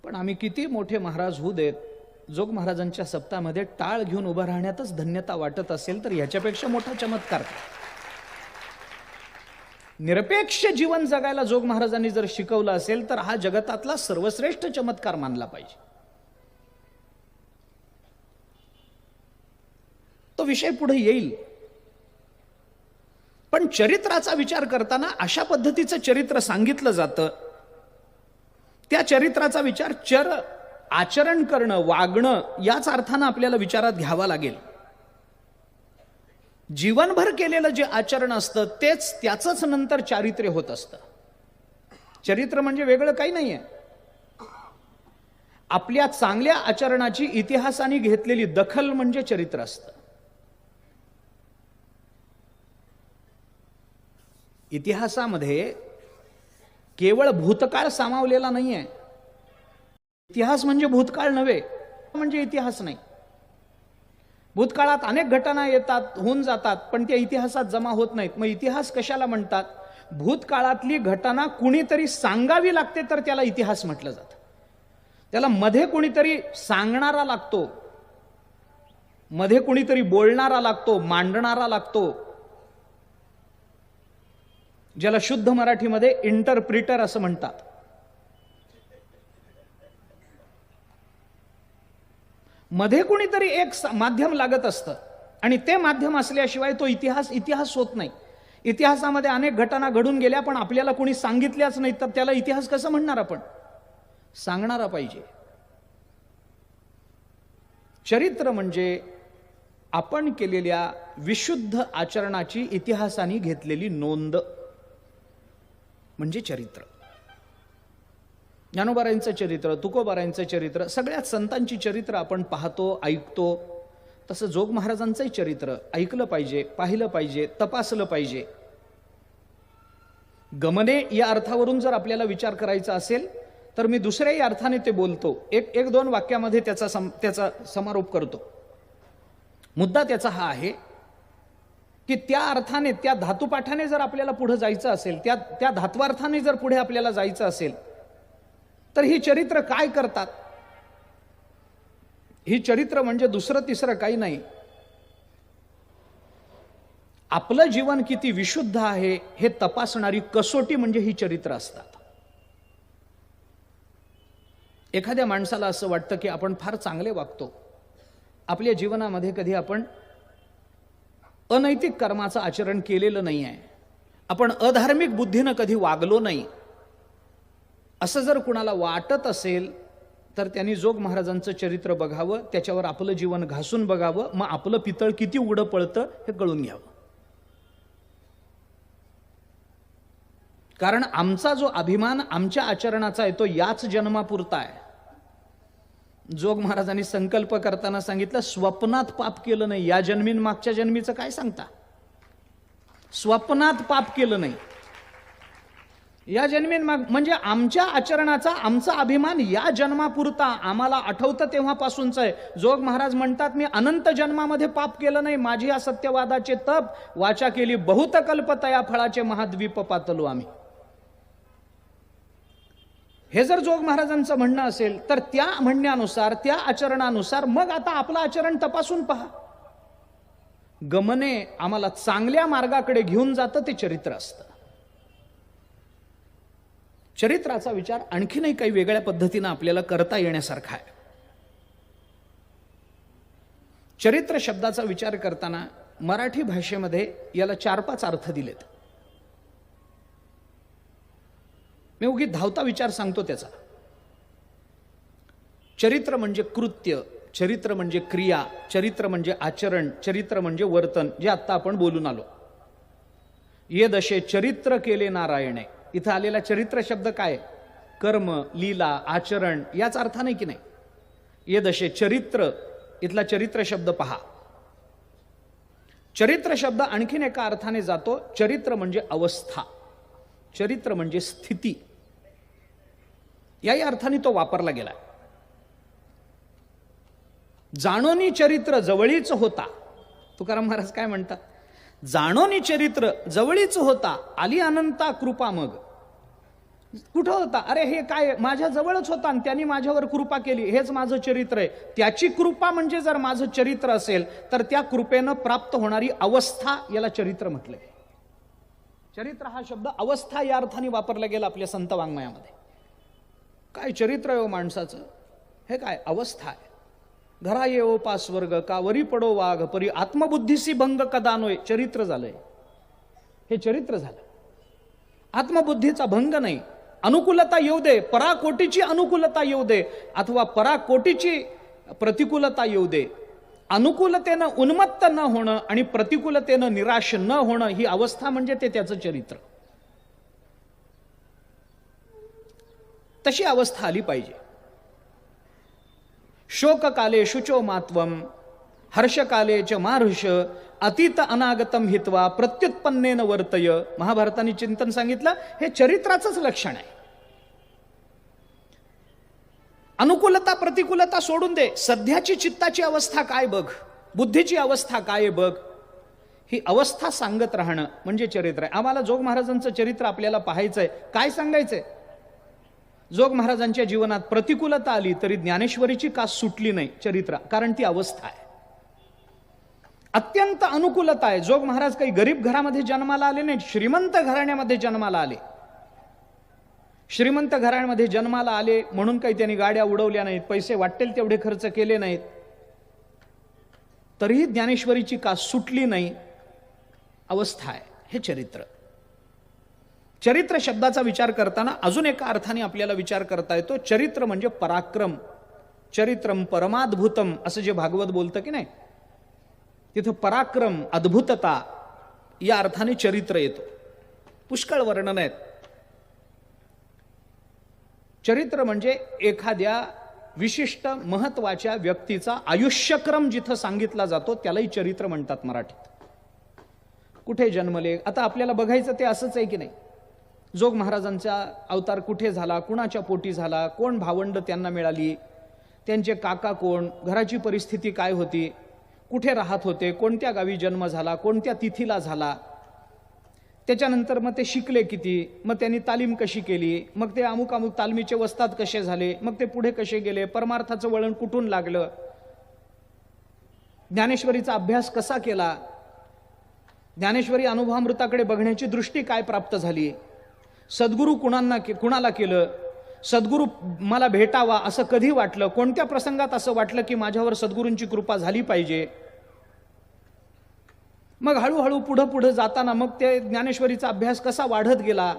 पण आम्ही किती मोठे महाराज होऊ देत, जोग महाराजांच्या सप्ताहामध्ये टाळ घेऊन उभं राहण्यातच धन्यता वाटत असेल तर याच्यापेक्षा मोठा चमत्कार. निरपेक्ष जीवन जगायला जोग महाराजांनी जर शिकवलं असेल तर हा जगतातला सर्वश्रेष्ठ चमत्कार मानला पाहिजे. तो विषय पुढे येईल. पण चरित्राचा विचार करताना अशा पद्धतीचं चरित्र सांगितलं जातं. त्या चरित्राचा विचार आचरण करणं, वागणं याच अर्थानं आपल्याला विचारात घ्यावा लागेल. जीवनभर केलेलं जे आचरण असतं त्याच नंतर चारित्र्य होत असतं. चरित्र म्हणजे वेगळं काही नाहीये. आपल्या चांगल्या आचरणाची इतिहासाने घेतलेली दखल म्हणजे चरित्र असतं. इतिहासामध्ये केवळ भूतकाळ सामावलेला नाहीये. इतिहास म्हणजे भूतकाळ नव्हे, म्हणजे इतिहास नाही. भूतकाळात अनेक घटना येतात, होऊन जातात, पण त्या इतिहासात जमा होत नाहीत. मग इतिहास कशाला म्हणतात? भूतकाळातली घटना कुणीतरी सांगावी लागते तर त्याला इतिहास म्हटलं जातं. त्याला मध्ये कुणीतरी सांगणारा लागतो, मध्ये कुणीतरी बोलणारा लागतो, मांडणारा लागतो, ज्याला शुद्ध मराठीमध्ये इंटरप्रिटर असं म्हणतात. मध्ये कुणीतरी एक माध्यम लागत असतं आणि ते माध्यम असल्याशिवाय तो इतिहास होत नाही. इतिहासामध्ये अनेक घटना घडून गेल्या पण आपल्याला कोणी सांगितल्याच नाही तर त्याला इतिहास कसं म्हणणार आपण? सांगणारा पाहिजे. चरित्र म्हणजे आपण केलेल्या विशुद्ध आचरणाची इतिहासाने घेतलेली नोंद म्हणजे चरित्र. ज्ञानोबारायांचं चरित्र, तुकोबारायांचं चरित्र, सगळ्याच संतांची चरित्र आपण पाहतो, ऐकतो. तसं जोग महाराजांचंही चरित्र ऐकलं पाहिजे, पाहिलं पाहिजे, तपासलं पाहिजे. गमने या अर्थावरून जर आपल्याला विचार करायचा असेल तर मी दुसऱ्याही अर्थाने ते बोलतो. एक दोन वाक्यामध्ये त्याचा समारोप करतो. मुद्दा त्याचा हा आहे की त्या अर्थाने, त्या धातुपाठाने जर आपल्याला पुढे जायचं असेल, त्या धात्वार्थाने जर पुढे आपल्याला जायचं असेल तर ही चरित्र काय करतात? ही चरित्र म्हणजे दुसरं तिसरं काही नाही. आपलं जीवन किती विशुद्ध आहे हे तपासणारी कसोटी म्हणजे ही चरित्र असतात. एखाद्या माणसाला असं वाटतं की आपण फार चांगले वागतो, आपल्या जीवनामध्ये कधी आपण अनैतिक कर्माचं आचरण केलेलं नाही आहे, आपण अधार्मिक बुद्धीनं कधी वागलो नाही, असं जर कुणाला वाटत असेल तर त्यांनी जोग महाराजांचं चरित्र बघावं, त्याच्यावर आपलं जीवन घासून बघावं, मग आपलं पितळ किती उघडं पळतं हे कळून घ्यावं. कारण आमचा जो अभिमान आमच्या आचरणाचा आहे तो याच जन्मापुरता आहे. जोग महाराजांनी संकल्प करताना सांगितलं, स्वप्नात पाप केलं नाही, या जन्मीन मागच्या जन्मीचं काय सांगता, स्वप्नात पाप केलं नाही, या जन्मीन माग म्हणजे आमच्या आचरणाचा आमचा अभिमान या जन्मापुरता, आम्हाला आठवतं तेव्हापासूनच आहे. जोग महाराज म्हणतात, मी अनंत जन्मामध्ये पाप केलं नाही, माझी या सत्यवादाचे तप वाचा केली, बहुत कल्प तया फळाचे महाद्वीप पातलो आम्ही. हे जर जोग महाराजांचं म्हणणं असेल तर त्या म्हणण्यानुसार, त्या आचरणानुसार मग आता आपलं आचरण तपासून पहा. गमने आम्हाला चांगल्या मार्गाकडे घेऊन जातं ते चरित्र असतं. चरित्राचा विचार आणखीनही काही वेगळ्या पद्धतीनं आपल्याला करता येण्यासारखा आहे. चरित्र शब्दाचा विचार करताना मराठी भाषेमध्ये याला 4-5 अर्थ दिलेत. मी उगीच धावता विचार सांगतो त्याचा. चरित्र म्हणजे कृत्य, चरित्र म्हणजे क्रिया, चरित्र म्हणजे आचरण, चरित्र म्हणजे वर्तन, जे आत्ता आपण बोलून आलो. ये दशे चरित्र केले नारायणे, इथं आलेला चरित्र शब्द काय, कर्म, लीला, आचरण याच अर्था नाही की नाही. ये दशे चरित्र, इथला चरित्र शब्द पहा. चरित्र शब्द आणखीन एका अर्थाने जातो, चरित्र म्हणजे अवस्था, चरित्र म्हणजे स्थिती, याही अर्थाने तो वापरला गेला. जाणोनी चरित्र जवळीच होता, तुकाराम महाराज काय म्हणतात, जाणोनी चरित्र जवळीच होता, आली अनंता कृपा. मग कुठं होता, अरे हे काय माझ्या जवळच होता आणि त्यांनी माझ्यावर कृपा केली, हेच माझं चरित्र आहे. त्याची कृपा म्हणजे जर माझं चरित्र असेल तर त्या कृपेनं प्राप्त होणारी अवस्था याला चरित्र म्हटलंय. चरित्र हा शब्द अवस्था या अर्थाने वापरला गेला आपल्या संत वाङ्मयामध्ये. काय चरित्र आहे हो माणसाचं, हे काय अवस्था आहे. घरा येओ पास वर्ग का वरी पडो वाघ परी आत्मबुद्धीसी भंग कदा नोय, चरित्र झालंय, हे चरित्र झालं. आत्मबुद्धीचा भंग नाही, अनुकूलता येऊ दे, पराकोटीची अनुकूलता येऊ दे अथवा पराकोटीची प्रतिकूलता येऊ दे, अनुकूलतेनं उन्मत्त न होणं आणि प्रतिकूलतेनं निराश न होणं ही अवस्था म्हणजे ते त्याचं चरित्र. तशी अवस्था आली पाहिजे. शोककाले शुचो मात्वम हर्षकाले च मार्ष अतीत अनागतम हित्वा प्रत्युत्पन्नेन वर्तय. महाभारताने चिंतन सांगितलं, हे चरित्राचंच लक्षण आहे. अनुकूलता प्रतिकूलता सोडून दे, सध्याची चित्ताची अवस्था काय बघ, बुद्धीची अवस्था काय बघ, ही अवस्था सांगत राहणं म्हणजे चरित्र आहे. आम्हाला जोग महाराजांचं चरित्र आपल्याला पाहायचंय. काय सांगायचंय, जोग महाराजांच्या जीवनात प्रतिकूलता आली तरी ज्ञानेश्वरीची कास सुटली नाही, चरित्र, कारण ती अवस्था आहे. अत्यंत अनुकूलता आहे. जोग महाराज काही गरीब घरामध्ये जन्माला आले नाहीत, श्रीमंत घराण्यामध्ये जन्माला आले. श्रीमंत घराण्यामध्ये जन्माला आले म्हणून काही त्यांनी गाड्या उडवल्या नाहीत, पैसे वाटेल तेवढे खर्च केले नाहीत, तरीही ज्ञानेश्वरीची कास सुटली नाही, अवस्था आहे, हे चरित्र. चरित्र शब्दाचा विचार करताना अजून एका अर्थाने आपल्याला विचार करता येतो. चरित्र म्हणजे पराक्रम, चरित्रम परमाद्भुतम असं जे भागवत बोलतं की नाही, तिथं पराक्रम, अद्भुतता या अर्थाने चरित्र येतो. पुष्कळ वर्णन आहेत. चरित्र म्हणजे एखाद्या विशिष्ट महत्वाच्या व्यक्तीचा आयुष्यक्रम जिथं सांगितला जातो त्यालाही चरित्र म्हणतात मराठीत. कुठे जन्मले, आता आपल्याला बघायचं ते असंच आहे की नाही, जोग महाराजांचा अवतार कुठे झाला, कुणाच्या पोटी झाला, कोण भावंड त्यांना मिळाली, त्यांचे काका कोण, घराची परिस्थिती काय होती, कुठे राहत होते, कोणत्या गावी जन्म झाला, कोणत्या तिथीला झाला, त्याच्यानंतर मग ते शिकले किती, मग त्यांनी तालीम कशी केली, मग ते अमुक अमुक तालमीचे वस्ताद कसे झाले, मग ते पुढे कसे गेले, परमार्थाचं वळण कुठून लागलं, ज्ञानेश्वरीचा अभ्यास कसा केला, ज्ञानेश्वरी अनुभवामृताकडे बघण्याची दृष्टी काय प्राप्त झाली, सद्गुरू कुणाला केलं, सद्गुरू मला भेटावा असं कधी वाटलं, कोणत्या प्रसंगात असं वाटलं की माझ्यावर सद्गुरूंची कृपा झाली पाहिजे. मग हळूहळू पुढं पुढं जाताना मग ते ज्ञानेश्वरीचा अभ्यास कसा वाढत गेला,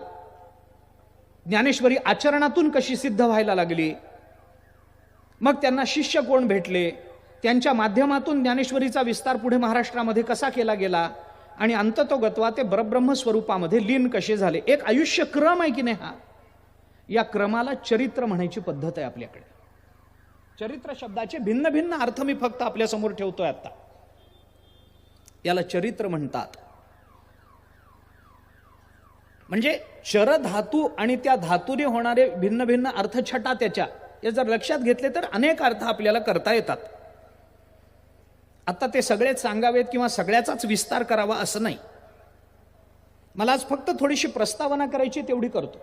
ज्ञानेश्वरी आचरणातून कशी सिद्ध व्हायला लागली, मग त्यांना शिष्य कोण भेटले, त्यांच्या माध्यमातून ज्ञानेश्वरीचा विस्तार पुढे महाराष्ट्रामध्ये कसा केला गेला आणि अंततोगत्वा ते परब्रह्म स्वरूपामध्ये लीन कसे झाले. एक आयुष्य क्रम आहे की नाही हा. या क्रमाला चरित्र म्हणायची पद्धत आहे आपल्याकडे. चरित्र शब्दाचे भिन्न भिन्न अर्थ मी फक्त आपल्या समोर ठेवतोय आता. याला चरित्र म्हणतात. म्हणजे चर धातू आणि त्या धातूने होणारे भिन्न भिन्न अर्थ छटा त्याच्या, हे जर लक्षात घेतले तर अनेक अर्थ आपल्याला करता येतात. आता ते सगळेच सांगावेत किंवा सगळ्याचाच विस्तार करावा असं नाही. मला आज फक्त थोडीशी प्रस्तावना करायची, तेवढी करतो.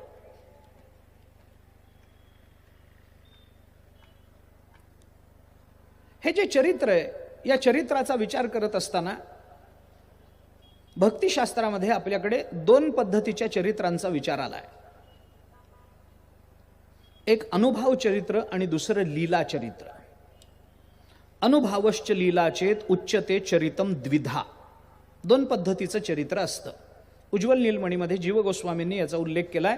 हे जे चरित्र आहे, या चरित्राचा विचार करत असताना भक्तिशास्त्रामध्ये आपल्याकडे दोन पद्धतीच्या चरित्रांचा विचार आला आहे. एक अनुभव चरित्र आणि दुसरं लीला चरित्र. अनुभवश्च लीलाचेत उच्चते चरितम द्विधा. दोन पद्धतीचं चरित्र असतं. उज्ज्वल नीलमणीमध्ये जीव गोस्वामींनी याचा उल्लेख केलाय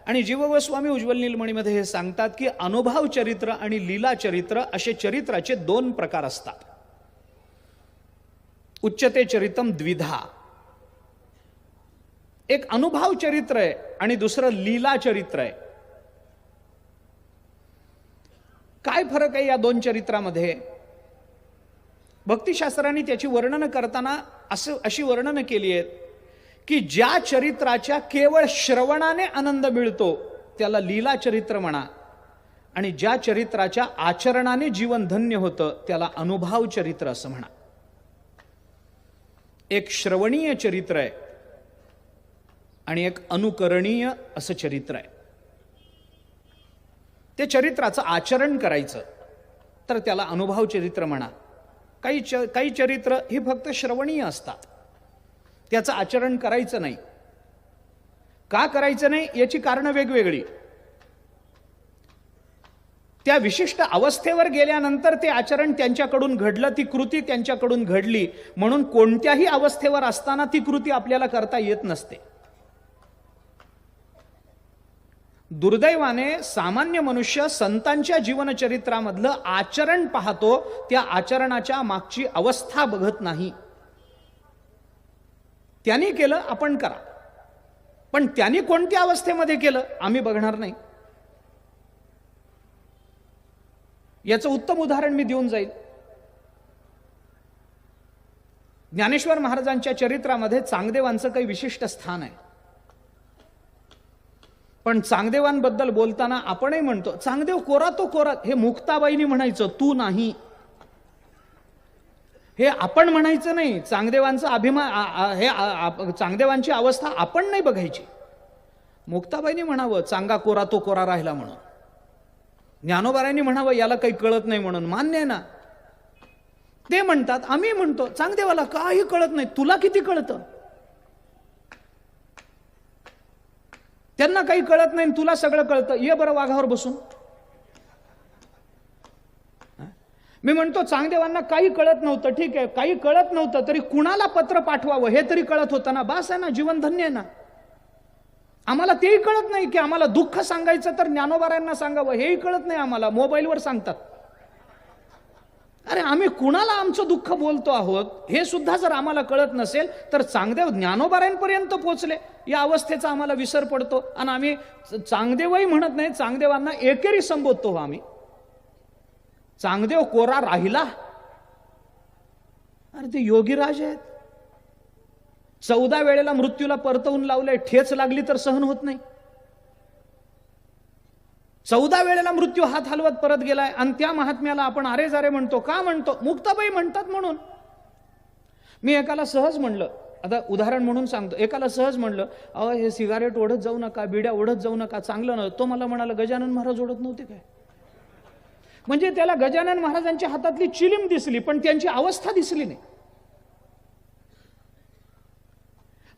आणि जीव गोस्वामी उज्ज्वल नीलमणीमध्ये हे सांगतात की अनुभव चरित्र आणि लीला चरित्र असे चरित्राचे दोन प्रकार असतात. उच्चते चरितम द्विधा. एक अनुभव चरित्र आहे आणि दुसरं लीला चरित्र आहे. काय फरक आहे या दोन चरित्रामध्ये? भक्तिशास्त्रांनी त्याची वर्णन करताना अशी वर्णनं केली आहेत की ज्या चरित्राच्या केवळ श्रवणाने आनंद मिळतो त्याला लीला चरित्र म्हणा, आणि ज्या चरित्राच्या आचरणाने जीवन धन्य होतं त्याला अनुभव चरित्र असं म्हणा. एक श्रवणीय चरित्र आहे आणि एक अनुकरणीय असं चरित्र आहे. ते चरित्राचं आचरण करायचं तर त्याला अनुभव चरित्र म्हणा. काही चरित्र ही फक्त श्रवणीय असतात, त्याचं आचरण करायचं नाही. का करायचं नाही याची कारणं वेगवेगळी. त्या विशिष्ट अवस्थेवर गेल्यानंतर ते आचरण त्यांच्याकडून घडलं, ती कृती त्यांच्याकडून घडली, म्हणून कोणत्याही अवस्थेवर असताना ती कृती आपल्याला करता येत नसते. दुर्दैवाने सामान्य मनुष्य संतांच्या जीवनचरित्रामधलं आचरण पाहतो, त्या आचरणाच्या मागची अवस्था बघत नाही. त्यांनी केलं आपण करा, पण त्यांनी कोणत्या अवस्थेमध्ये केलं आम्ही बघणार नाही. याचं उत्तम उदाहरण मी देऊन जाईल. ज्ञानेश्वर महाराजांच्या चरित्रामध्ये चांगदेवांचं काही विशिष्ट स्थान आहे. पण चांगदेवांबद्दल बोलताना आपणही म्हणतो चांगदेव कोरा तो कोरा. हे मुक्ताबाईंनी म्हणायचं, तू नाही. हे आपण म्हणायचं नाही. चांगदेवांचा अभिमान, हे चांगदेवांची अवस्था आपण नाही बघायची. मुक्ताबाईंनी म्हणावं चांगा कोरा तो कोरा राहिला म्हणून. ज्ञानोबारायांनी म्हणावं याला काही कळत नाही म्हणून. मान्य आहे ना. ते म्हणतात, आम्ही म्हणतो चांगदेवाला काही कळत नाही. तुला किती कळतं? त्यांना काही कळत नाही, तुला सगळं कळतं. ये बरं वाघावर बसून. मी म्हणतो चांगदेवांना काही कळत नव्हतं, ठीक आहे, काही कळत नव्हतं तरी कुणाला पत्र पाठवावं हे तरी कळत होतं ना. बास आहे ना, जीवन धन्य आहे ना. आम्हाला तेही कळत नाही की आम्हाला दुःख सांगायचं तर ज्ञानोबारायांना सांगावं, हेही कळत नाही आम्हाला. मोबाईलवर सांगतात. अरे आम्ही कुणाला आमचं दुःख बोलतो आहोत हे सुद्धा जर आम्हाला कळत नसेल तर चांगदेव ज्ञानोबारायांपर्यंत पोहोचले या अवस्थेचा आम्हाला विसर पडतो. आणि आम्ही चांगदेवही म्हणत नाही, चांगदेवांना एकेरी संबोधतो. आम्ही चांगदेव कोरा राहिला. अरे ते योगीराज आहेत. 14 वेळेला मृत्यूला परतवून लावलंय, ठेच लागली तर सहन होत नाही. 14 वेळेला मृत्यू हात हलवत परत गेलाय आणि त्या महात्म्याला आपण अरे जारे म्हणतो. का म्हणतो? मुक्ताबाई म्हणतात म्हणून. मी एकाला सहज म्हणलं, आता उदाहरण म्हणून सांगतो, एकाला सहज म्हणलं अहो हे सिगारेट ओढत जाऊ नका, बिड्या ओढत जाऊ नका, चांगलं नव्हतं. तो मला म्हणाला गजानन महाराज ओढत नव्हते काय? म्हणजे त्याला गजानन महाराजांच्या हातातली चिलीम दिसली पण त्यांची अवस्था दिसली नाही.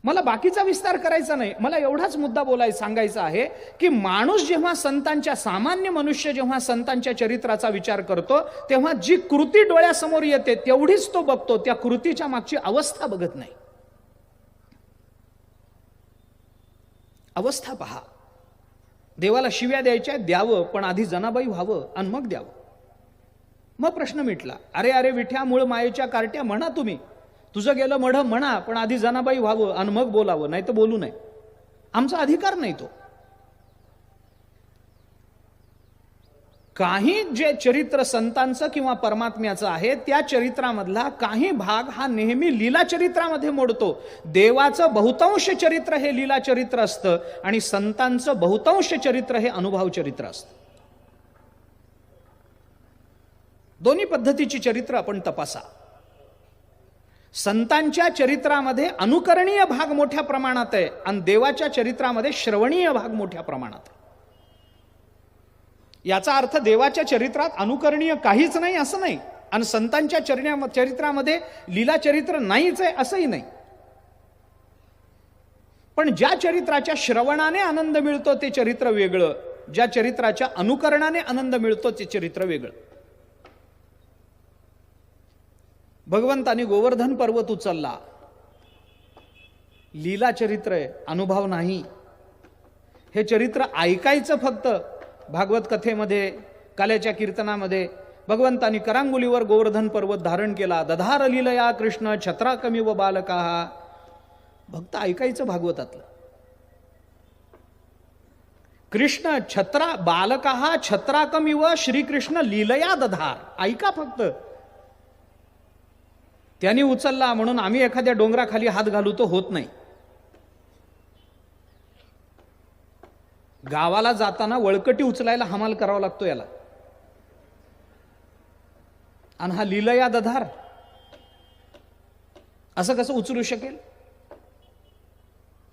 मला बाकीचा विस्तार करायचा नाही, मला एवढाच मुद्दा सांगायचा आहे की माणूस जेव्हा संतांच्या, सामान्य मनुष्य जेव्हा संतांच्या चरित्राचा विचार करतो तेव्हा जी कृती डोळ्यासमोर येते तेवढीच तो बघतो, त्या कृतीच्या मागची अवस्था बघत नाही. अवस्था पहा. देवाला शिव्या द्यायच्या, द्यावं, पण आधी जनाबाई व्हावं आणि मग द्यावं. मग प्रश्न मिटला. अरे अरे विठ्या मूळ मायेच्या कार्ट्या म्हणा, तुम्ही तुझं गेलं मढ म्हणा, पण आधी जनाबाई व्हावं आणि मग बोलावं, नाही तर बोलू नये. आमचा अधिकार नाही तो. काही जे चरित्र संतांचं किंवा परमात्म्याचं आहे त्या चरित्रामधला काही भाग हा नेहमी लीला चरित्रामध्ये मोडतो. देवाचं बहुतांश चरित्र हे लीला चरित्र असतं आणि संतांचं बहुतांश चरित्र हे अनुभव चरित्र असतं. दोन्ही पद्धतीची चरित्र आपण तपासा. संतांच्या चरित्रामध्ये अनुकरणीय भाग मोठ्या प्रमाणात आहे आणि देवाच्या चरित्रामध्ये श्रवणीय भाग मोठ्या प्रमाणात आहे. याचा अर्थ देवाच्या चरित्रात अनुकरणीय काहीच नाही असं नाही आणि संतांच्या चरित्रामध्ये लीला चरित्र नाहीच आहे असंही नाही. पण ज्या चरित्राच्या श्रवणाने आनंद मिळतो ते चरित्र वेगळं, ज्या चरित्राच्या अनुकरणाने आनंद मिळतो ते चरित्र वेगळं. भगवंतानी गोवर्धन पर्वत उचलला, लीला चरित्र आहे, अनुभव नाही. हे चरित्र ऐकायचं फक्त. भागवत कथेमध्ये, काल्याच्या कीर्तनामध्ये भगवंतानी करांगुलीवर गोवर्धन पर्वत धारण केला. दधार लीलया कृष्ण छत्राकमिव बालका. भक्त ऐकायचं भागवतातलं. कृष्ण छत्रा बालका छत्राकमिव श्रीकृष्ण लीलया दधार. ऐका फक्त. त्यांनी उचलला म्हणून आम्ही एखाद्या डोंगराखाली हात घालू तो होत नाही. गावाला जाताना वळकटी उचलायला हमाल करावा लागतो याला. आणि हा लीलया दधार असं कसं उचलू शकेल?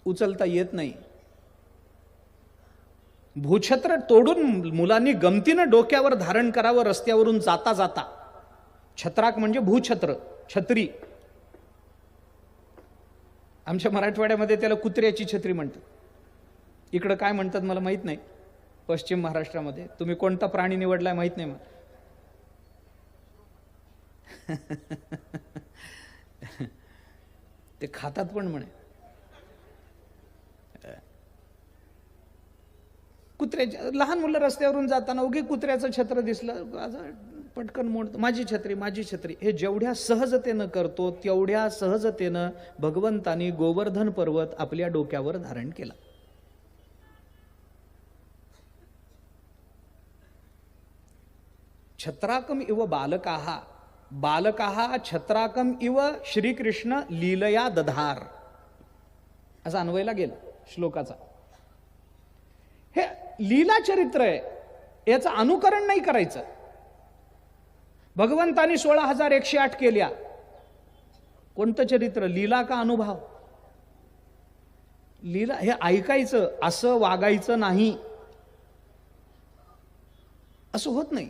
उचलता येत नाही. भूछत्र तोडून मुलांनी गमतीनं डोक्यावर धारण करावं रस्त्यावरून जाता जाता. छत्राक म्हणजे भूछत्र, छत्री. आमच्या मराठवाड्यामध्ये त्याला कुत्र्याची छत्री म्हणतात. इकडं काय म्हणतात मला माहित नाही. पश्चिम महाराष्ट्रामध्ये तुम्ही कोणता प्राणी निवडलाय माहित नाही मला. ते खातात पण म्हणे. कुत्र्याच्या, लहान मुलं रस्त्यावरून जाताना उगी कुत्र्याचं छत्र दिसलं पटकन मोडतो, माझी छत्री माझी छत्री. हे जेवढ्या सहजतेनं करतो तेवढ्या सहजतेनं भगवंतानी गोवर्धन पर्वत आपल्या डोक्यावर धारण केला. छत्राकम इव बालकाः बालकाः छत्राकम इव श्रीकृष्ण लीलया दधार असं अन्वयला गेलं श्लोकाचा. हे लीला चरित्र आहे, याचं अनुकरण नाही करायचं. भगवंतानी 16,108 केल्या. कोणतं चरित्र? लीला का अनुभव? लीला हे ऐकायचं, असं वागायचं नाही, असं होत नाही.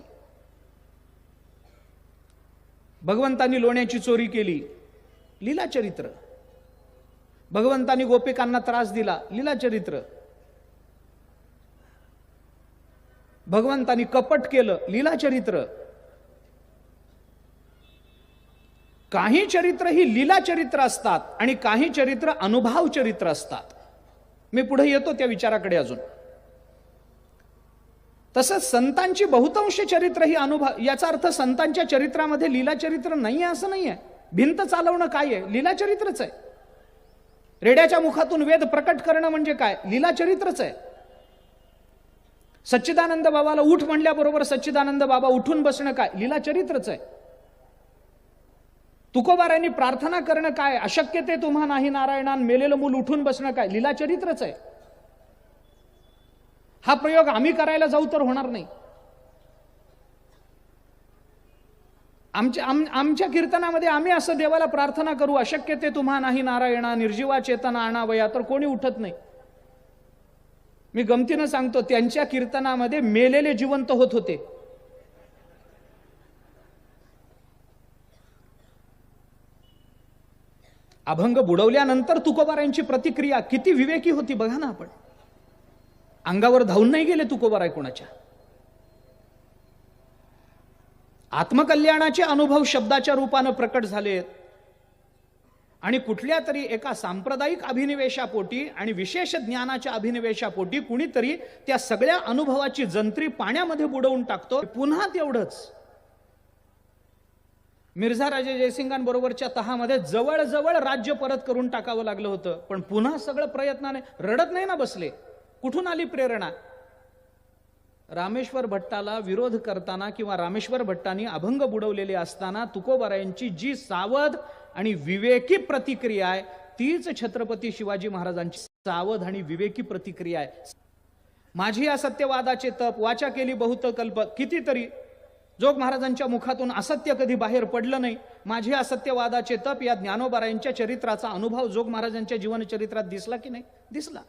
भगवंतानी लोण्याची चोरी केली, लीला चरित्र. भगवंतानी गोपिकांना त्रास दिला, लीला चरित्र. भगवंतानी कपट केलं, लीला चरित्र. काही चरित्र ही लीला चरित्र असतात आणि काही चरित्र अनुभव चरित्र असतात. मी पुढे येतो त्या विचाराकडे अजून. तसंच संतांची बहुतांश चरित्र ही अनुभव. याचा अर्थ संतांच्या चरित्रामध्ये लीला चरित्र नाही आहे असं नाही आहे. भिंत चालवणं काय आहे? लीला चरित्रच आहे. रेड्याच्या मुखातून वेद प्रकट करणं म्हणजे काय? लीला चरित्रच आहे. सच्चिदानंद बाबाला उठ म्हणल्याबरोबर सच्चिदानंद बाबा उठून बसणं काय? लीला चरित्रच आहे. तुकोबारांनी प्रार्थना करणं काय? अशक्य ते तुम्हा नाही नारायणान, मेलेलं मूल उठून बसणं काय? लीला चरित्रच आहे. हा प्रयोग आम्ही करायला जाऊ तर होणार नाही. आमच्या कीर्तनामध्ये आम्ही असं देवाला प्रार्थना करू, अशक्य ते तुम्हा नाही नारायणा, निर्जीवा चेतना आणावया, तर कोणी उठत नाही. मी गमतीनं सांगतो, त्यांच्या कीर्तनामध्ये मेलेले जिवंत होत होते. अभंग बुडवल्यानंतर तुकोबारायांची प्रतिक्रिया किती विवेकी होती बघा ना आपण. अंगावर धावून नाही गेले तुकोबाराय कोणाच्या. आत्मकल्याणाचे अनुभव शब्दाच्या रूपानं प्रकट झालेत आणि कुठल्या तरी एका सांप्रदायिक अभिनिवेशापोटी आणि विशेष ज्ञानाच्या अभिनिवेशापोटी कुणीतरी त्या सगळ्या अनुभवाची जंत्री पाण्यामध्ये बुडवून टाकतो. पुन्हा तेवढंच मिर्झा राजे जयसिंगांबरोबरच्या तहामध्ये जवळजवळ राज्य परत करून टाकावं लागलं होतं, पण पुन्हा सगळं प्रयत्नाने रडत नाही ना बसले. कुठून आली प्रेरणा? रामेश्वर भट्टाला विरोध करताना किंवा रामेश्वर भट्टांनी अभंग बुडवलेले असताना तुकोबारायांची जी सावध आणि विवेकी प्रतिक्रिया आहे तीच छत्रपती शिवाजी महाराजांची सावध आणि विवेकी प्रतिक्रिया आहे. माझी असत्यवादाचे तप वाचा केली बहुत कल्प. कितीतरी जोग महाराजांच्या मुखातून असत्य कधी बाहेर पडलं नाही. माझे असत्यवादाचे तप या ज्ञानोबारायांच्या चरित्राचा अनुभव जोग महाराजांच्या जीवनचरित्रात दिसला की नाही? दिसला.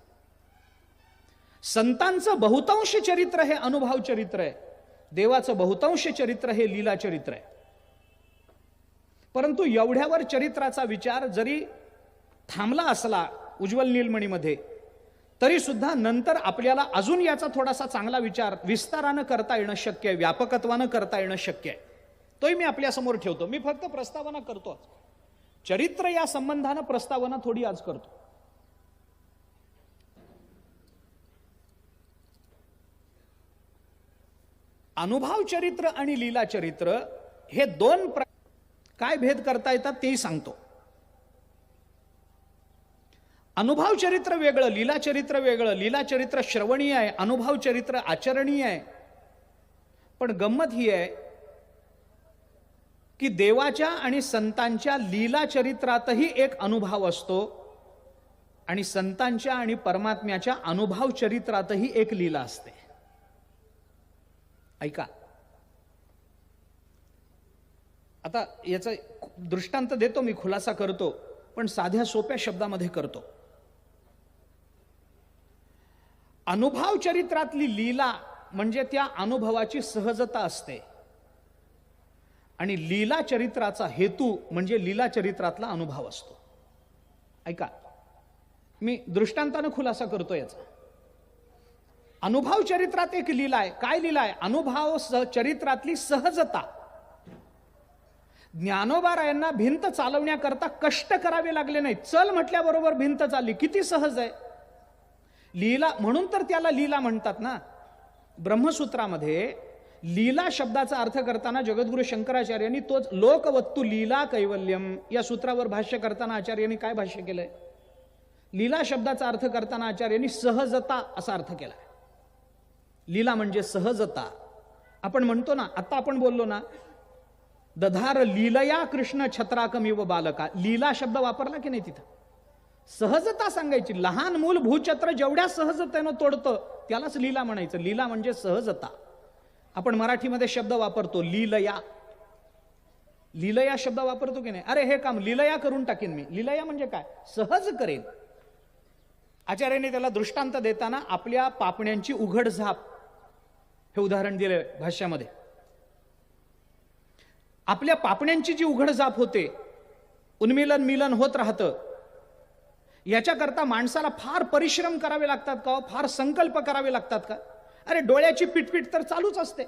संतांचं बहुतांश चरित्र हे अनुभव चरित्र आहे. देवाचं बहुतांश चरित्र हे लीला चरित्र आहे. परंतु एवढ्यावर चरित्राचा विचार जरी थांबला असला उज्ज्वल नीलमणीमध्ये, तरी सुद्धा नंतर आपल्याला अजून याचा थोडासा चांगला विचार विस्तारानं करता येणं शक्य आहे, व्यापकत्वानं करता येणं शक्य आहे. तोही मी आपल्या समोर ठेवतो. मी फक्त प्रस्तावना करतो. चरित्र या संबंधानं प्रस्तावना थोडी आज करतो. अनुभव चरित्र आणि लीला चरित्र हे दोन काय भेद करता येतात तेही सांगतो. अनुभव चरित्र वेगळं, लीला चरित्र वेगळं. लीला चरित्र श्रवणीय आहे, अनुभव चरित्र आचरणीय आहे. पण गंमत ही आहे की देवाच्या आणि संतांच्या लीला चरित्रातही एक अनुभव असतो आणि संतांच्या आणि परमात्म्याच्या अनुभव चरित्रातही एक लीला असते. ऐका, आता याचा दृष्टांत देतो मी, खुलासा करतो, पण साध्या सोप्या शब्दामध्ये करतो. अनुभव चरित्रातली लीला म्हणजे त्या अनुभवाची सहजता असते आणि लीला चरित्राचा हेतू म्हणजे लीला चरित्रातला अनुभव असतो. ऐका, मी दृष्टांतानं खुलासा करतो याचा. अनुभव चरित्रात एक लीला आहे. काय लीला आहे? अनुभव चरित्रातली सहजता. ज्ञानोबारायांना भिंत चालवण्याकरता कष्ट करावे लागले नाहीत. चल म्हटल्याबरोबर भिंत चालली. किती सहज आहे. लीला म्हणून तर त्याला लीला म्हणतात ना. ब्रह्मसूत्रामध्ये लीला शब्दाचा अर्थ करताना जगद्गुरु शंकराचार्यांनी तोच लोकवत्तु लीला कैवल्यम या सूत्रावर भाष्य करताना आचार्यांनी काय भाष्य केलंय? लीला शब्दाचा अर्थ करताना आचार्यांनी सहजता असा अर्थ केला. लीला म्हणजे सहजता. आपण म्हणतो ना, आता आपण बोललो ना, दधार लीलया कृष्ण छत्राकमिव बालका. लीला शब्द वापरला की नाही तिथं? सहजता सांगायची. लहान मूल भूछत्र जेवढ्या सहजतेनं तोडतं त्यालाच लीला म्हणायचं. लीला म्हणजे सहजता. आपण मराठीमध्ये शब्द वापरतो लीलया. लीलया शब्द वापरतो की नाही? अरे हे काम लीलया करून टाकीन मी. लीलया म्हणजे काय? सहज करेन. आचार्याने त्याला दृष्टांत देताना आपल्या पापण्यांची उघड झाप हे उदाहरण दिले भाष्यामध्ये. आपल्या पापण्यांची जी उघड झाप होते, उन्मिलन मिलन होत राहतं, याच्याकरता माणसाला फार परिश्रम करावे लागतात का? फार संकल्प करावे लागतात का? अरे डोळ्याची पिटपिट तर चालूच असते.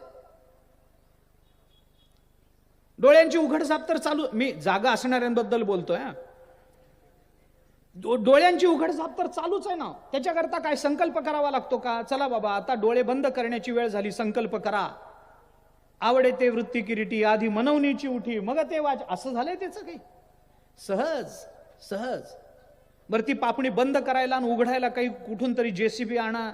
डोळ्यांची उघड झाप तर चालू. मी जागा असणाऱ्यांबद्दल बोलतोय. डोळ्यांची उघड झाप तर चालूच आहे ना. त्याच्याकरता काय संकल्प करावा लागतो का? चला बाबा आता डोळे बंद करण्याची वेळ झाली, संकल्प करा. आवडे ते वृत्ती किरीटी आधी मनवणीची उठी मग ते वाच. असं झालंय त्याचं काही? सहज सहज. बरं ती पापणी बंद करायला आणि उघडायला काही कुठून तरी जेसीबी आणा,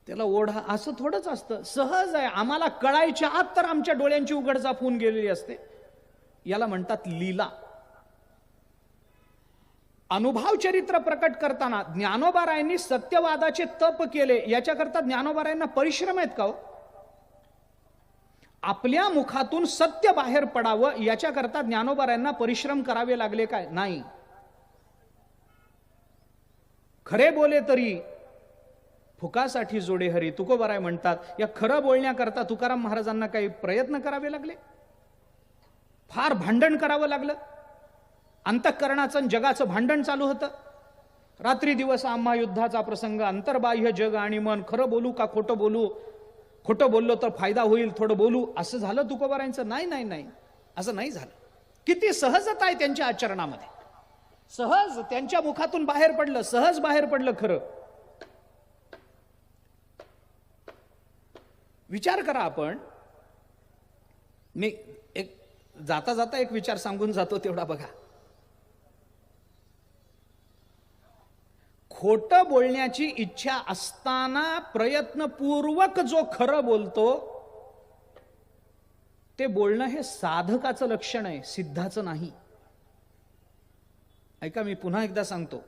त्याला ओढा, असं थोडंच असतं. सहज आहे. आम्हाला कळायच्या आत तर आमच्या डोळ्यांची उघड झाप होऊन गेलेली असते. याला म्हणतात लीला. अनुभव चरित्र प्रकट करताना ज्ञानोबारायांनी सत्यवादाचे तप केले. याच्याकरता ज्ञानोबारायांना परिश्रम आहेत का हो? आपल्या मुखातून सत्य बाहेर पडावं याच्याकरता ज्ञानोबारायांना परिश्रम करावे लागले काय? नाही. खरे बोले तरी फुकासाठी जोडे हरी तुकोबाराय म्हणतात. या खरं बोलण्याकरता तुकाराम महाराजांना काही प्रयत्न करावे लागले? फार भांडण करावं लागलं? अंतःकरणाचं जगाचं भांडण चालू होतं. रात्री दिवस आम्हा युद्धाचा प्रसंग, अंतर्बाह्य जग आणि मन, खरं बोलू का खोटं बोलू, खोटं बोललो तर फायदा होईल, थोडं बोलू, असं झालं तुकोबारायांचं? नाही नाही नाही, असं नाही झालं. किती सहजता आहे त्यांच्या आचरणामध्ये, सहज त्यांच्या मुखातून बाहेर पडलं, सहज बाहेर पडलं खरं. विचार करा आपण. मी एक जाता जाता एक विचार सांगून जातो, तेवढा बघा. खोटं बोलण्याची इच्छा असताना प्रयत्नपूर्वक जो खरं बोलतो ते बोलणं हे साधकाचं लक्षण आहे, सिद्धाचं नाही. ऐका, मी पुन्हा एकदा सांगतो.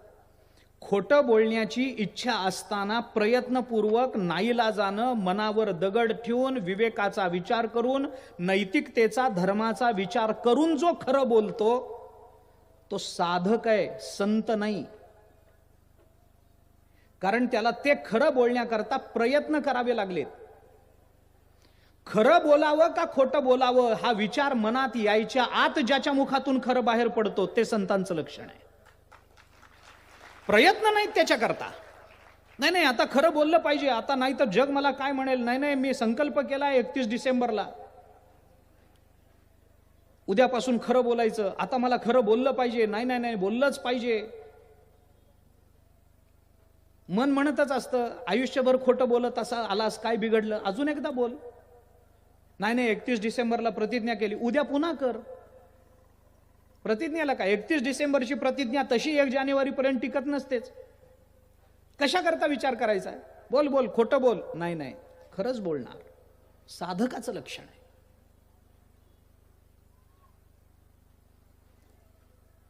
खोटं बोलण्याची इच्छा असताना प्रयत्नपूर्वक नाईलाजानं मनावर दगड ठेवून विवेकाचा विचार करून नैतिकतेचा धर्माचा विचार करून जो खरं बोलतो तो साधक आहे, संत नाही. कारण त्याला ते खरं बोलण्याकरता प्रयत्न करावे लागलेत. खरं बोलावं का खोटं बोलावं हा विचार मनात यायच्या आत ज्याच्या मुखातून खरं बाहेर पडतो ते संतांचं लक्षण आहे. प्रयत्न नाहीत त्याच्याकरता. नाही नाही, आता खरं बोललं पाहिजे, आता नाही तर जग मला काय म्हणेल, नाही नाही मी संकल्प केलाय 31 डिसेंबरला उद्यापासून खरं बोलायचं, आता मला खरं बोललं पाहिजे, नाही नाही नाही बोललंच पाहिजे. मन म्हणतच असतं आयुष्यभर खोटं बोलत असा आलास, काय बिघडलं, अजून एकदा बोल. नाही नाही 31 डिसेंबरला प्रतिज्ञा केली, उद्या पुन्हा कर. प्रतिज्ञाला काय, 31 डिसेंबरची प्रतिज्ञा तशी 1 जानेवारी पर्यंत टिकत नसतेच. कशा करता विचार करायचा आहे? बोल बोल, खोटं बोल, नाही नाही खरंच बोलणार, साधकाचं लक्षण आहे.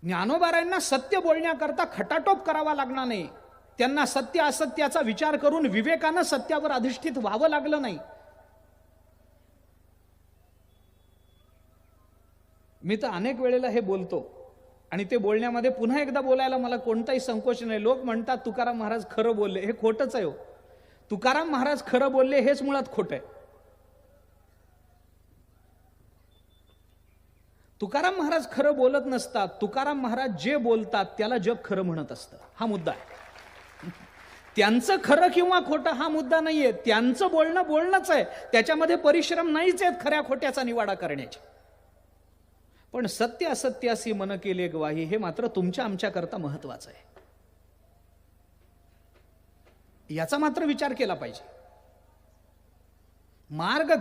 ज्ञानोबारायांना सत्य बोलण्याकरता खटाटोप करावा लागणार नाही. त्यांना सत्य असत्याचा विचार करून विवेकानं सत्यावर अधिष्ठित व्हावं लागलं नाही. मी तर अनेक वेळेला हे बोलतो आणि ते बोलण्यामध्ये पुन्हा एकदा बोलायला मला कोणताही संकोच नाही. लोक म्हणतात तुकाराम महाराज खरं बोलले, हे खोटंच आहे हो. तुकाराम महाराज खरं बोलले हेच मुळात खोटं आहे. तुकाराम महाराज खरं बोलत नसतात. तुकाराम महाराज जे बोलतात त्याला जग खरं म्हणत असतं, हा मुद्दा आहे. त्यांचं खरं किंवा खोटं हा मुद्दा नाहीये. त्यांचं बोलणं बोलणंच आहे, त्याच्यामध्ये परिश्रम नाहीच आहेत खऱ्या खोट्याचा निवाडा करण्याचे. पण सत्य असत्यासी मन केले गवाही हे मात्र तुमच्या आमच्याकरता महत्वाचं आहे. याचा मात्र विचार केला पाहिजे. मार्ग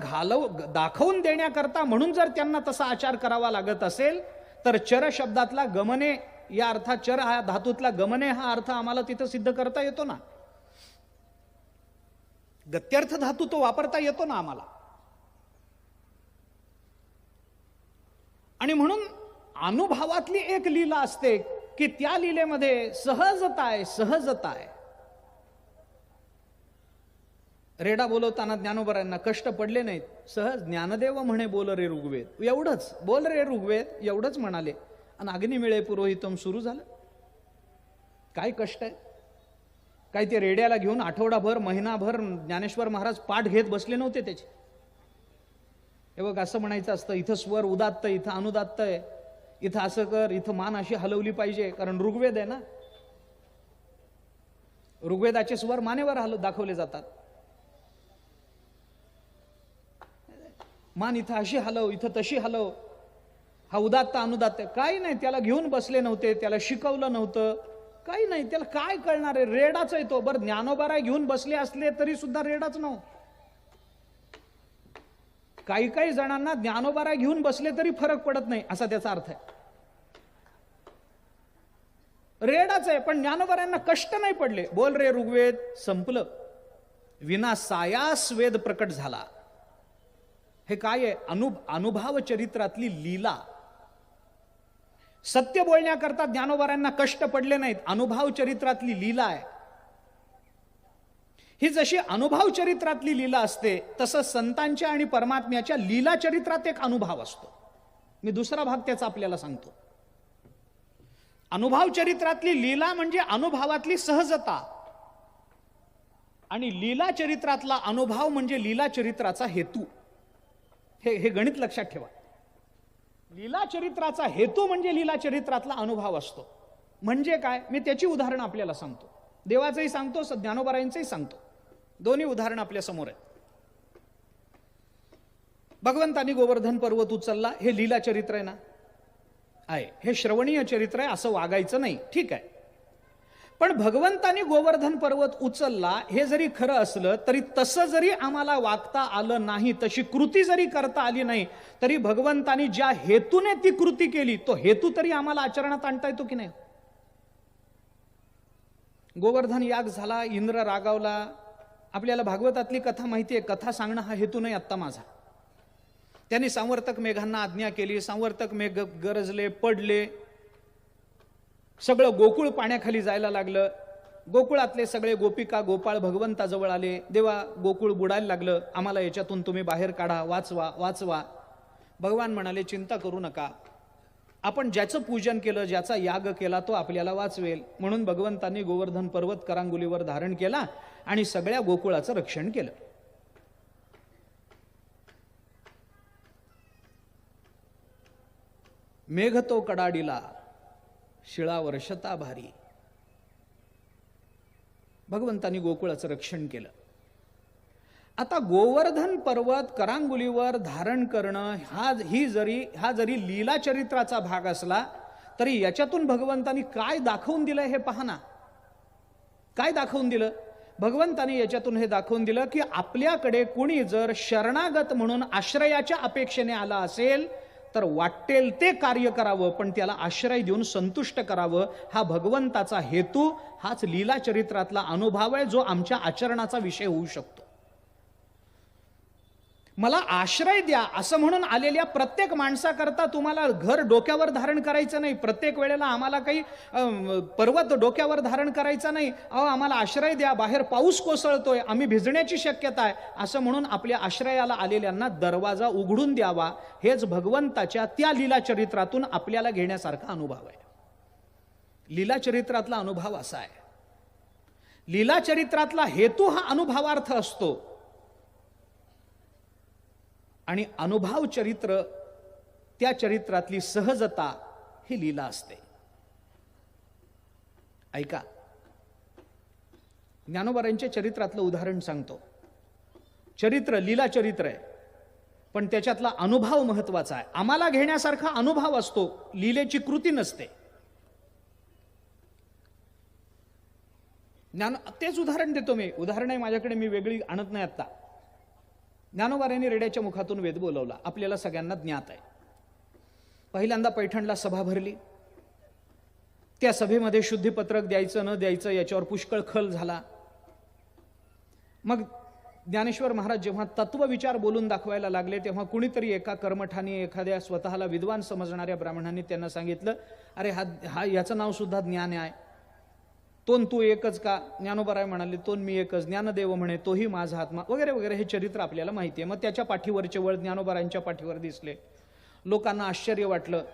दाखवून देण्याकरता म्हणून जर त्यांना तसा आचार करावा लागत असेल तर चर शब्दातला गमने या अर्थात, चर हा धातूतला गमने हा अर्थ आम्हाला तिथं सिद्ध करता येतो ना. गत्यर्थ धातू तो वापरता येतो ना आम्हाला. आणि म्हणून अनुभवातली एक लीला असते की त्या लीलेमध्ये सहजता आहे, सहजता आहे. रेडा बोलवताना ज्ञानोबारायांना कष्ट पडले नाहीत, सहज ज्ञानदेव म्हणे बोल रे ऋग्वेद, एवढंच बोल रे ऋग्वेद एवढंच म्हणाले आणि अग्नी मिळे पुरोहितम सुरू झालं. काय कष्ट आहे? काय ते रेड्याला घेऊन आठवडाभर महिनाभर ज्ञानेश्वर महाराज पाठ घेत बसले नव्हते त्याचे. हे बघ असं म्हणायचं असतं, इथं स्वर उदात्त, इथं अनुदात्त आहे, इथं असं कर, इथं मान अशी हलवली पाहिजे, कारण ऋग्वेद आहे ना. ऋग्वेदाचे स्वर मानेवर दाखवले जातात. मान इथं अशी हलव, इथं तशी हलव, हा उदात्त अनुदात्त. काही नाही, त्याला घेऊन बसले नव्हते, त्याला शिकवलं नव्हतं, काही नाही. त्याला काय कळणार आहे? रेडाच आहे तो. बरं ज्ञानोबाराय घेऊन बसले असले तरी सुद्धा रेडाच नव्ह. काही काही जणांना ज्ञानोबाराय घेऊन बसले तरी फरक पडत नाही असा त्याचा अर्थ आहे. रेडाच आहे, पण ज्ञानोबारायांना कष्ट नाही पडले. बोल रे ऋग्वेद संपलं, विना सायास वेद प्रकट झाला. हे काय आहे? अनुभव चरित्रातली लीला. सत्य बोलण्याकरता ज्ञानोबारायांना कष्ट पडले नाहीत, अनुभव चरित्रातली लीला आहे. ही जशी अनुभव चरित्रातली लीला असते तसं संतांच्या आणि परमात्म्याच्या लीला चरित्रात एक अनुभव असतो. मी दुसरा भाग त्याचा आपल्याला सांगतो. अनुभव चरित्रातली लीला म्हणजे अनुभवातली सहजता आणि लीला चरित्रातला अनुभव म्हणजे लीला चरित्राचा हेतू. हे गणित लक्षात ठेवा. लीला चरित्राचा हेतू म्हणजे लीला चरित्रातला अनुभव असतो. म्हणजे काय, मी त्याची उदाहरण आपल्याला सांगतो. देवाचंही सांगतो, ज्ञानोबारायांचंही सांगतो. दोन्ही उदाहरण आपल्या समोर आहेत. भगवंतानी गोवर्धन पर्वत उचलला, हे लीला चरित्र आहे ना, आहे. हे श्रवणीय चरित्र आहे, असं वागायचं नाही, ठीक आहे. पण भगवंतानी गोवर्धन पर्वत उचलला हे जरी खरं असलं तरी तसं जरी आम्हाला वागता आलं नाही, तशी कृती जरी करता आली नाही, तरी भगवंतानी ज्या हेतूने ती कृती केली तो हेतू तरी आम्हाला आचरणात आणता येतो की नाही. गोवर्धन याग झाला, इंद्र रागावला. आपल्याला भागवतातली कथा माहिती आहे. कथा सांगणं हा हेतू नाही आत्ता माझा. त्यांनी सांवर्तक मेघांना आज्ञा केली, सांवर्तक मेघ गरजले, पडले, सगळं गोकुळ पाण्याखाली जायला लागलं. गोकुळातले सगळे गोपिका गोपाळ भगवंताजवळ आले. देवा, गोकुळ बुडायला लागलं, आम्हाला याच्यातून तुम्ही बाहेर काढा, वाचवा वाचवा. भगवान म्हणाले, चिंता करू नका, आपण ज्याचं पूजन केलं, ज्याचा याग केला तो आपल्याला वाचवेल. म्हणून भगवंतांनी गोवर्धन पर्वत करांगुलीवर धारण केला आणि सगळ्या गोकुळाचं रक्षण केलं. मेघ तो कडाडीला, शिळा वर्षता भारी. भगवंतांनी गोकुळाचं रक्षण केलं. आता गोवर्धन पर्वत करांगुलीवर धारण करणं हा जरी लीला चरित्राचा भाग असला तरी याच्यातून भगवंतांनी काय दाखवून दिलं हे पहा ना. काय दाखवून दिलं भगवंतांनी? याच्यातून हे दाखवून दिलं की आपल्याकडे कुणी जर शरणागत म्हणून आश्रयाच्या अपेक्षेने आला असेल तर वाटेल ते कार्य करावं, पण त्याला आश्रय देऊन संतुष्ट करावं. हा भगवंताचा हेतू, हाच लीला चरित्रातला अनुभव आहे जो आमच्या आचरणाचा विषय होऊ शकतो. मला आश्रय द्या असं म्हणून आलेल्या प्रत्येक माणसाकरता तुम्हाला घर डोक्यावर धारण करायचं नाही. प्रत्येक वेळेला आम्हाला काही पर्वत डोक्यावर धारण करायचा नाही. आम्हाला आश्रय द्या, बाहेर पाऊस कोसळतोय, आम्ही भिजण्याची शक्यता आहे, असं म्हणून आपल्या आश्रयाला आलेल्यांना दरवाजा उघडून द्यावा. हेच भगवंताच्या त्या लीला चरित्रातून आपल्याला घेण्यासारखा अनुभव आहे. लीला चरित्रातला अनुभव असा आहे. लीला चरित्रातला हेतू हा अनुभवार्थ असतो आणि अनुभव चरित्र, त्या चरित्रातली सहजता ही लीला असते. ऐका, ज्ञानोबारांच्या चरित्रातलं उदाहरण सांगतो. चरित्र लीला चरित्र आहे, पण त्याच्यातला अनुभव महत्वाचा आहे. आम्हाला घेण्यासारखा अनुभव असतो, लीलेची कृती नसते. तेच उदाहरण देतो मी. उदाहरण आहे माझ्याकडे, मी वेगळी आणत नाही आता. ज्ञानोबारांनी रेड्याच्या मुखातून वेद बोलवला, आपल्याला सगळ्यांना ज्ञात आहे. पहिल्यांदा पैठणला सभा भरली. त्या सभेमध्ये शुद्धीपत्रक द्यायचं न द्यायचं याच्यावर पुष्कळ खल झाला. मग ज्ञानेश्वर महाराज जेव्हा तत्वविचार बोलून दाखवायला लागले तेव्हा कुणीतरी एका कर्मठानी, एखाद्या स्वतःला विद्वान समजणाऱ्या ब्राह्मणांनी त्यांना सांगितलं, अरे हा याचं नाव सुद्धा ज्ञान आहे. तोन तू एकच का? ज्ञानोबाराय म्हणाले, तोन मी एकच. ज्ञानदेव म्हणे, तोही माझा आत्मा, वगैरे वगैरे. हे चरित्र आपल्याला माहिती आहे. मग त्याच्या पाठीवरचे वळ ज्ञानोबारायांच्या पाठीवर दिसले. लोकांना आश्चर्य वाटलं.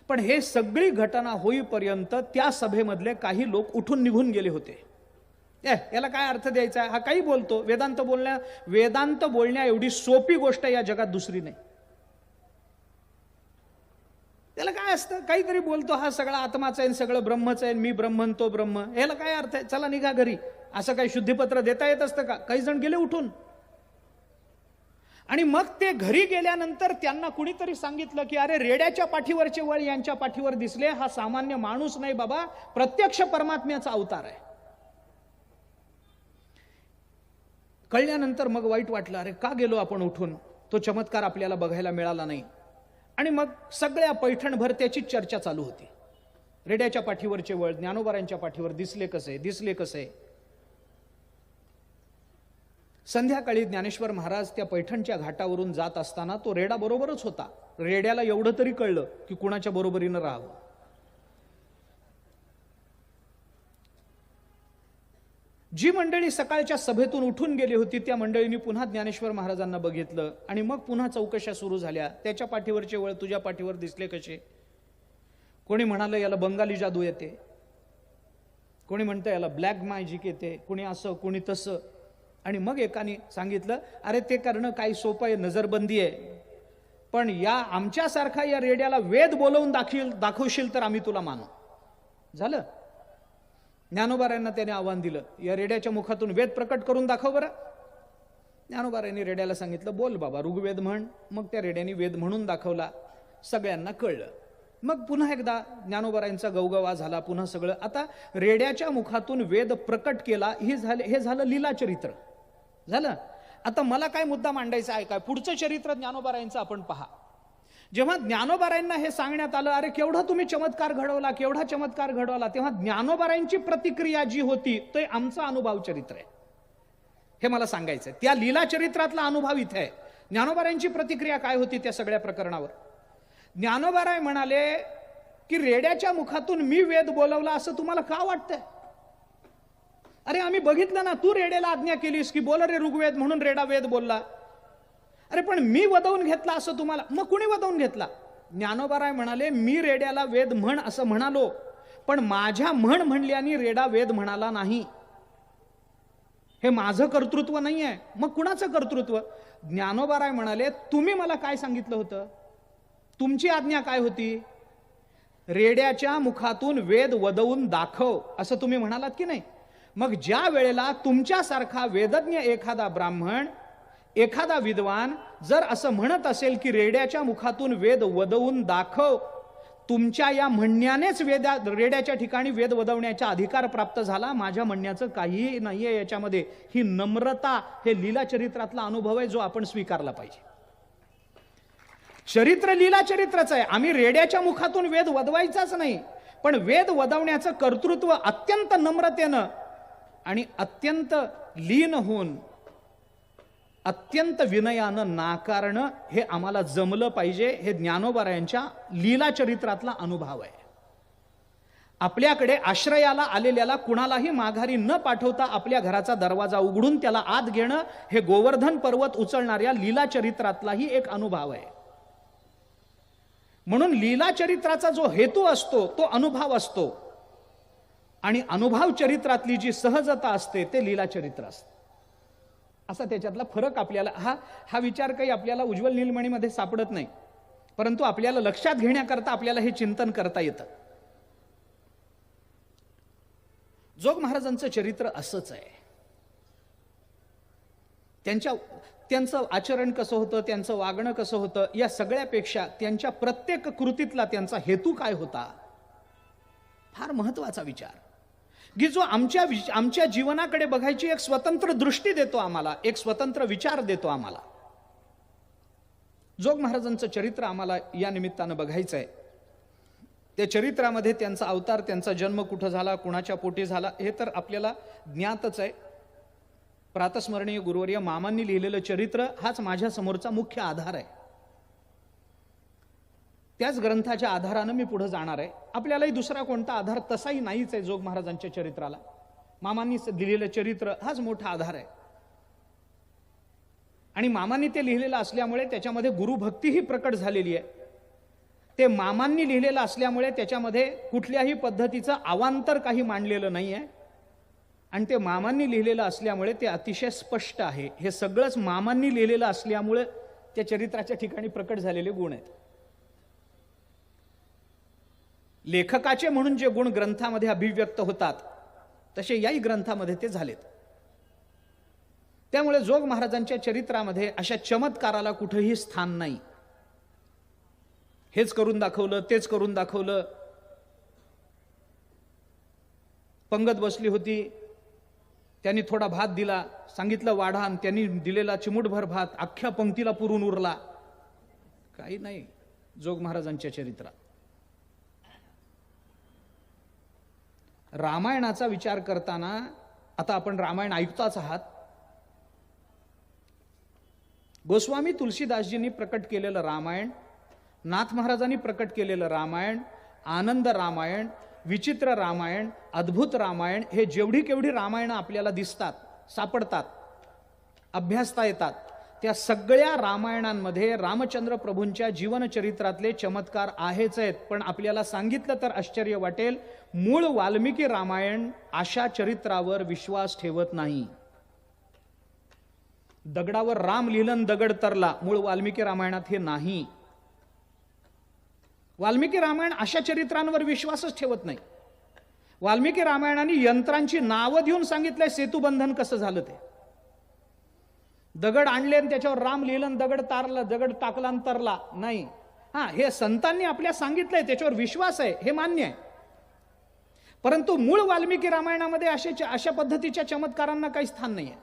पण हे सगळी घटना होईपर्यंत त्या सभेमधले काही लोक उठून निघून गेले होते. याला काय अर्थ द्यायचा? हा काही बोलतो. वेदांत बोलण्या एवढी सोपी गोष्ट या जगात दुसरी नाही. त्याला काय असतं? काहीतरी बोलतो, हा सगळा आत्माच आहे, सगळं ब्रह्मच आहे, मी ब्रह्मन तो ब्रह्म. याला काय अर्थ आहे? चला निघा घरी. असं काही शुद्धीपत्र देता येत असतं का? काही जण गेले उठून. आणि मग ते घरी गेल्यानंतर त्यांना कुणीतरी सांगितलं की अरे, रेड्याच्या पाठीवरचे वळ यांच्या पाठीवर दिसले, हा सामान्य माणूस नाही बाबा, प्रत्यक्ष परमात्म्याचा अवतार आहे. कळल्यानंतर मग वाईट वाटलं, अरे का गेलो आपण उठून, तो चमत्कार आपल्याला बघायला मिळाला नाही. आणि मग सगळ्या पैठणभर त्याची चर्चा चालू होती. रेड्याच्या पाठीवरचे वळ ज्ञानोबारांच्या पाठीवर दिसले कसे? संध्याकाळी ज्ञानेश्वर महाराज त्या पैठणच्या घाटावरून जात असताना तो रेडा बरोबरच होता. रेड्याला एवढं तरी कळलं की कुणाच्या बरोबरीनं राहावं. जी मंडळी सकाळच्या सभेतून उठून गेली होती त्या मंडळींनी पुन्हा ज्ञानेश्वर महाराजांना बघितलं आणि मग पुन्हा चौकशा सुरू झाल्या. त्याच्या पाठीवरचे वळ तुझ्या पाठीवर दिसले कसे? कोणी म्हणालं याला बंगाली जादू येते, कोणी म्हणतं याला ब्लॅक मॅजिक येते, कोणी असं कोणी तसं. आणि मग एकाने सांगितलं, अरे ते करणं काही सोपं आहे, नजरबंदी आहे. पण या आमच्यासारखा या रेड्याला वेद बोलवून दाखवशील तर आम्ही तुला मानू. झालं. ज्ञानोबारायांना त्याने आव्हान दिलं, या रेड्याच्या मुखातून वेद प्रकट करून दाखव बरं. ज्ञानोबारायांनी रेड्याला सांगितलं, बोल बाबा ऋग्वेद म्हण. मग त्या रेड्याने वेद म्हणून दाखवला. सगळ्यांना कळलं. मग पुन्हा एकदा ज्ञानोबारायांचा गवगवा झाला. पुन्हा सगळं. आता रेड्याच्या मुखातून वेद प्रकट केला, हे झालं लीलाचरित्र झालं. आता मला काय मुद्दा मांडायचा आहे काय, पुढचं चरित्र ज्ञानोबारायांचं आपण पहा. जेव्हा ज्ञानोबारायांना हे सांगण्यात आलं, अरे केवढा तुम्ही चमत्कार घडवला, केवढा चमत्कार घडवला, तेव्हा ज्ञानोबारायांची प्रतिक्रिया जी होती ते आमचा अनुभव चरित्र आहे, हे मला सांगायचं. त्या लीला चरित्रातला अनुभव इथे आहे. ज्ञानोबारायांची प्रतिक्रिया काय होती त्या सगळ्या प्रकरणावर. ज्ञानोबाराय म्हणाले की रेड्याच्या मुखातून मी वेद बोलवला असं तुम्हाला का वाटतंय? अरे आम्ही बघितलं ना, तू रेड्याला आज्ञा केलीस की बोल रे ऋग्वेद, म्हणून रेडा वेद बोलला. अरे पण मी वदवून घेतला असं तुम्हाला, मग कुणी वदवून घेतला? ज्ञानोबाराय म्हणाले, मी रेड्याला वेद म्हण असं म्हणालो, पण माझ्या म्हणल्याने रेडा वेद म्हणाला नाही. हे माझं कर्तृत्व नाही आहे. मग कुणाचं कर्तृत्व? ज्ञानोबाराय म्हणाले, तुम्ही मला काय सांगितलं होतं? तुमची आज्ञा काय होती? रेड्याच्या मुखातून वेद वदवून दाखव असं तुम्ही म्हणालात की नाही. मग ज्या वेळेला तुमच्यासारखा वेदज्ञ एखादा ब्राह्मण, एखादा विद्वान जर असं म्हणत असेल की रेड्याच्या मुखातून वेद वदवून दाखव, तुमच्या या म्हणण्यानेच रेड्याच्या ठिकाणी वेद वदवण्याचा अधिकार प्राप्त झाला. माझ्या म्हणण्याचं काहीही नाहीये याच्यामध्ये. ही नम्रता, हे लीला चरित्रातला अनुभव आहे जो आपण स्वीकारला पाहिजे. चरित्र लीला चरित्रच आहे. आम्ही रेड्याच्या मुखातून वेद वदवायचाच नाही, पण वेद वदवण्याचं कर्तृत्व अत्यंत नम्रतेनं आणि अत्यंत लीन होऊन अत्यंत विनयानं नाकारणं हे आम्हाला जमलं पाहिजे. हे ज्ञानोबारायांच्या लीला चरित्रातला अनुभव आहे. आपल्याकडे आश्रयाला आलेल्याला कुणालाही माघारी न पाठवता आपल्या घराचा दरवाजा उघडून त्याला आत घेणं, हे गोवर्धन पर्वत उचलणाऱ्या लीला चरित्रातलाही एक अनुभव आहे. म्हणून लीला चरित्राचा जो हेतू असतो तो अनुभव असतो, आणि अनुभव चरित्रातली जी सहजता असते ते लीला चरित्र असते. असा त्याच्यातला फरक आपल्याला, हा विचार काही आपल्याला उज्ज्वल नीलमणीमध्ये सापडत नाही, परंतु आपल्याला लक्षात घेण्याकरता आपल्याला हे चिंतन करता येतं. जोग महाराजांचं चरित्र असंच आहे. त्यांचं आचरण कसं होतं, त्यांचं वागणं कसं होतं, या सगळ्यापेक्षा त्यांच्या प्रत्येक कृतीतला त्यांचा हेतू काय होता, फार महत्वाचा विचार, की जो आमच्या जीवनाकडे बघायची एक स्वतंत्र दृष्टी देतो आम्हाला, एक स्वतंत्र विचार देतो आम्हाला. जोग महाराजांचं चरित्र आम्हाला या निमित्तानं बघायचं आहे. त्या चरित्रामध्ये त्यांचा अवतार, त्यांचा जन्म कुठं झाला, कुणाच्या पोटी झाला, हे तर आपल्याला ज्ञातच आहे. प्रातस्मरणीय गुरुवर्य मामांनी लिहिलेलं चरित्र हाच माझ्या समोरचा मुख्य आधार आहे. त्याच ग्रंथाच्या आधारानं मी पुढे जाणार आहे. आपल्यालाही दुसरा कोणता आधार तसाही नाहीच आहे जोग महाराजांच्या चरित्राला. मामांनी लिहिलेलं चरित्र हाच मोठा आधार आहे. आणि मामांनी ते लिहिलेलं असल्यामुळे त्याच्यामध्ये गुरुभक्तीही प्रकट झालेली आहे. ते मामांनी लिहिलेलं असल्यामुळे त्याच्यामध्ये कुठल्याही पद्धतीचं अवांतर काही मांडलेलं नाही आहे, आणि ते मामांनी लिहिलेलं असल्यामुळे ते अतिशय स्पष्ट आहे. हे सगळंच मामांनी लिहिलेलं असल्यामुळे त्या चरित्राच्या ठिकाणी प्रकट झालेले गुण आहेत. लेखकाचे म्हणून जे गुण ग्रंथामध्ये अभिव्यक्त होतात तसे याही ग्रंथामध्ये ते झालेत. त्यामुळे जोग महाराजांच्या चरित्रामध्ये अशा चमत्काराला कुठेही स्थान नाही. हेच करून दाखवलं, तेच करून दाखवलं. पंगत बसली होती, त्यांनी थोडा भात दिला, सांगितलं वाढा, आणि त्यांनी दिलेला चिमूटभर भात अख्ख्या पंक्तीला पुरून उरला. काही नाही जोग महाराजांच्या चरित्रात. रामायणाचा विचार करताना, आता आपण रामायण ऐकताच आहात, गोस्वामी तुलसीदासजींनी प्रकट केलेलं रामायण, नाथ महाराजांनी प्रकट केलेलं रामायण, आनंद रामायण, विचित्र रामायण, अद्भुत रामायण, हे जेवढी केवढी रामायणं आपल्याला दिसतात, सापडतात, अभ्यासता येतात, त्या सगळ्या रामायणांमध्ये रामचंद्र प्रभूंच्या जीवनचरित्रातले चमत्कार आहेच आहेत. पण आपल्याला सांगितलं तर आश्चर्य वाटेल, मूळ वाल्मिकी रामायण अशा चरित्रावर विश्वास ठेवत नाही. दगडावर राम लिहिलं, दगड तरला, मूळ वाल्मिकी रामायणात हे नाही. वाल्मिकी रामायण अशा चरित्रांवर विश्वासच ठेवत नाही. वाल्मिकी रामायणाने यंत्रांची नावं देऊन सांगितलंय सेतुबंधन कसं झालं ते. दगड आणले आणि त्याच्यावर राम लिहिलं, दगड तारला, दगड टाकला आणि तरला नाही. हे संतांनी आपल्या सांगितलंय, त्याच्यावर विश्वास आहे, हे मान्य आहे. परंतु मूळ वाल्मिकी रामायणामध्ये अशा पद्धतीच्या चमत्कारांना काही स्थान नाही आहे.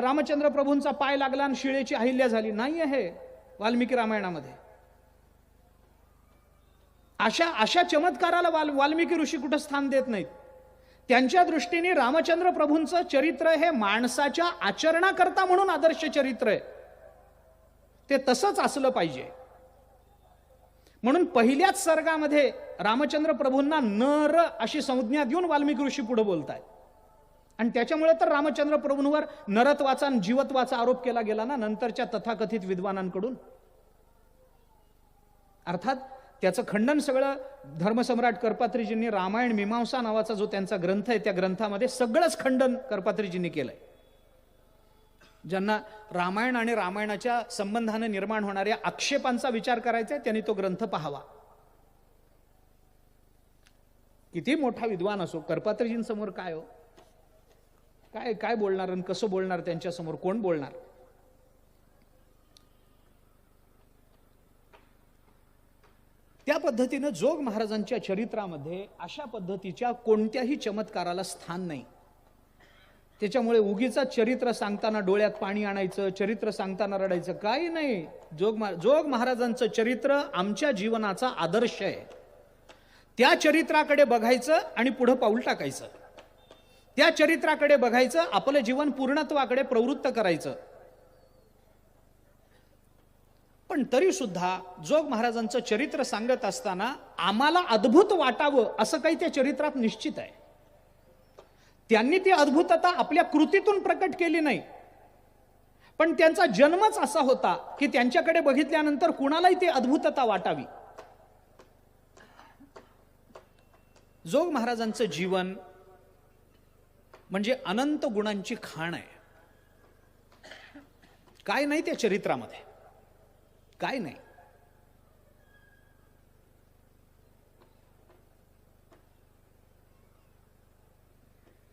रामचंद्र प्रभूंचा पाय लागला आणि शिळेची अहिल्या झाली, नाही आहे वाल्मिकी रामायणामध्ये. अशा चमत्काराला वाल्मिकी ऋषी कुठं स्थान देत नाहीत. त्यांच्या दृष्टीने रामचंद्र प्रभूंचं चरित्र हे माणसाच्या आचरणाकरता म्हणून आदर्श चरित्र आहे, ते तसंच असलं पाहिजे. म्हणून पहिल्याच सर्गामध्ये रामचंद्र प्रभूंना नर अशी संज्ञा देऊन वाल्मिकी ऋषी पुढे बोलतायत. आणि त्याच्यामुळे तर रामचंद्र प्रभूंवर नरत्वाचा आणि जीवत्वाचा आरोप केला गेला ना नंतरच्या तथाकथित विद्वानांकडून. अर्थात त्याचं खंडन सगळं धर्मसम्राट करपात्रीजींनी रामायण मीमांसा नावाचा जो त्यांचा ग्रंथ आहे त्या ग्रंथामध्ये सगळंच खंडन करपात्रीजींनी केलंय. ज्यांना रामायण आणि रामायणाच्या संबंधाने निर्माण होणाऱ्या आक्षेपांचा विचार करायचा आहे त्यांनी तो ग्रंथ पाहावा. किती मोठा विद्वान असो, करपात्रीजींसमोर काय हो, काय बोलणार आणि कसं बोलणार, त्यांच्यासमोर कोण बोलणार. त्या पद्धतीनं जोग महाराजांच्या चरित्रामध्ये अशा पद्धतीच्या कोणत्याही चमत्काराला स्थान नाही. त्याच्यामुळे उगीचा चरित्र सांगताना डोळ्यात पाणी आणायचं, चरित्र सांगताना रडायचं, काही नाही. जोग महाराजांचं चरित्र आमच्या जीवनाचा आदर्श आहे. त्या चरित्राकडे बघायचं आणि पुढे पाऊल टाकायचं. त्या चरित्राकडे बघायचं, आपलं जीवन पूर्णत्वाकडे प्रवृत्त करायचं. पण तरी सुद्धा जोग महाराजांचं चरित्र सांगत असताना आम्हाला अद्भुत वाटावं असं काही त्या चरित्रात निश्चित आहे. त्यांनी ती अद्भुतता आपल्या कृतीतून प्रकट केली नाही, पण त्यांचा जन्मच असा होता की त्यांच्याकडे बघितल्यानंतर कुणालाही ती अद्भुतता वाटावी. जोग महाराजांचं जीवन म्हणजे अनंत गुणांची खाण आहे. काय नाही त्या चरित्रामध्ये, काय नाही.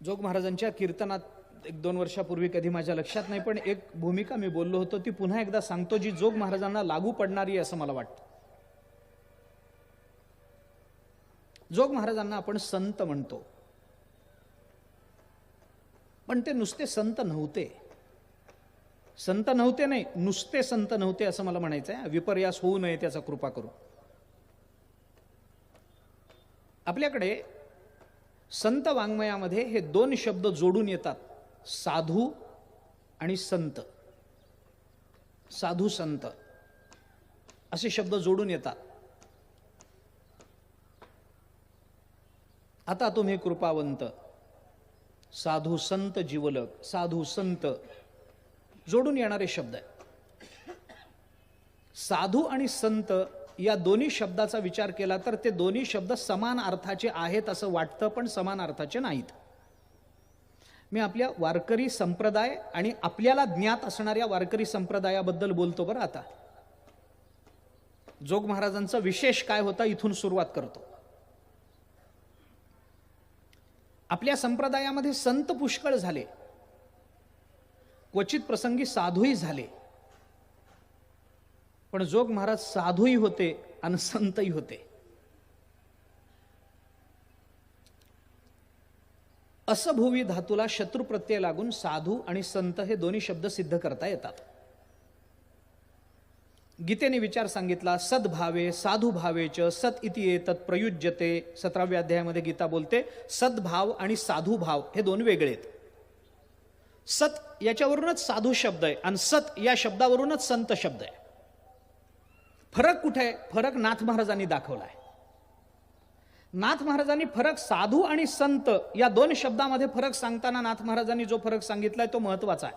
जोग महाराजांच्या कीर्तनात 1-2 वर्षापूर्वी कधी माझ्या लक्षात नाही, पण एक भूमिका मी बोललो होतो ती पुन्हा एकदा सांगतो, जी जोग महाराजांना लागू पडणारी आहे असं मला वाटतं. जोग महाराजांना आपण संत म्हणतो, पण ते नुसते संत नव्हते. संत नव्हते नाही, नुसते संत नव्हते असं मला म्हणायचं आहे. विपर्यास होऊ नये त्याचा कृपा करू. आपल्याकडे संत वाङ्मयामध्ये हे 2 शब्द जोडून येतात, साधू आणि संत. साधू संत असे शब्द जोडून येतात. आता तुम्ही कृपावंत, साधू संत जीवलग, साधू संत जोडून येणारे शब्द आहेत. साधू आणि संत या दोन्ही शब्दाचा विचार केला तर ते दोन्ही शब्द समान अर्थाचे आहेत असं वाटतं, पण समान अर्थाचे नाहीत. मी आपल्या वारकरी संप्रदाय आणि आपल्याला ज्ञात असणाऱ्या वारकरी संप्रदायाबद्दल बोलतो बरं. आता जोग महाराजांचा विशेष काय होता इथून सुरुवात करतो. आपल्या संप्रदायामध्ये संत पुष्कळ झाले, क्वचित प्रसंगी साधूही झाले, पण जोग महाराज साधूही होते आणि संतही होते. असभुवी धातूला शत्रू प्रत्यय लागून साधू आणि संत हे दोन्ही शब्द सिद्ध करता येतात. गीतेने विचार सांगितला, सद्भावे साधू भावेच सत इति एतत् प्रयुज्यते. 17व्या अध्यायामध्ये गीता बोलते सद्भाव आणि साधू भाव हे दोन वेगळे आहेत. सत याच्यावरूनच साधू शब्द आहे आणि सत या शब्दावरूनच संत शब्द आहे. फरक कुठे आहे? फरक नाथ महाराजांनी दाखवलाय. नाथ महाराजांनी फरक साधू आणि संत या 2 शब्दामध्ये फरक सांगताना नाथ महाराजांनी जो फरक सांगितलाय तो महत्वाचा आहे.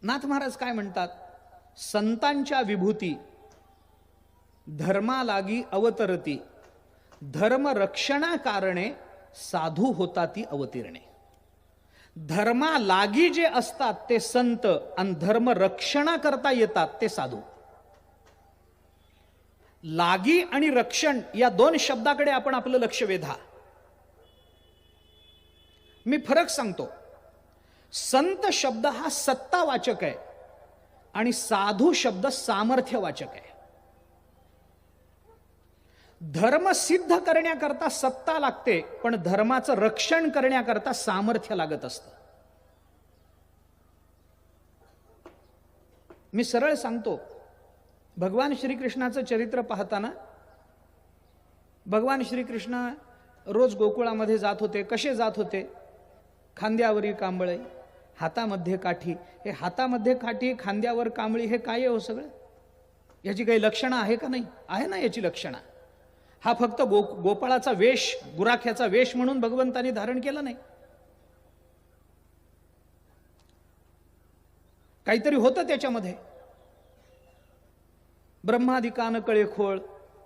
नाथ महाराज काय म्हणतात? संतांच्या विभूती धर्मालागी अवतरती, धर्म रक्षणा कारणे साधू होता ती अवतीर्णे. धर्मालागी जे असतात ते संत आणि धर्म रक्षणा करता येतात ते साधू. लागी आणि रक्षण या दोन शब्दाकडे आपण आपलं लक्ष वेधा. मी फरक सांगतो. संत शब्द हा सत्तावाचक आहे आणि साधू शब्द सामर्थ्यवाचक आहे. धर्म सिद्ध करण्याकरता सत्ता लागते, पण धर्माचं रक्षण करण्याकरता सामर्थ्य लागत असतं. मी सरळ सांगतो, भगवान श्रीकृष्णाचं चरित्र पाहताना भगवान श्रीकृष्ण रोज गोकुळामध्ये जात होते. कसे जात होते? खांद्यावरी कांबळे, हातामध्ये काठी. हे हातामध्ये काठी, खांद्यावर कांबळी, हे काय आहे हो सगळं? याची काही लक्षणं आहे का? नाही आहे ना याची लक्षणं. हा फक्त गोपाळाचा वेश, गुराख्याचा वेश म्हणून भगवंतानी धारण केला नाही. काहीतरी होतं त्याच्यामध्ये. ब्रह्मादिकान कळे खोळ,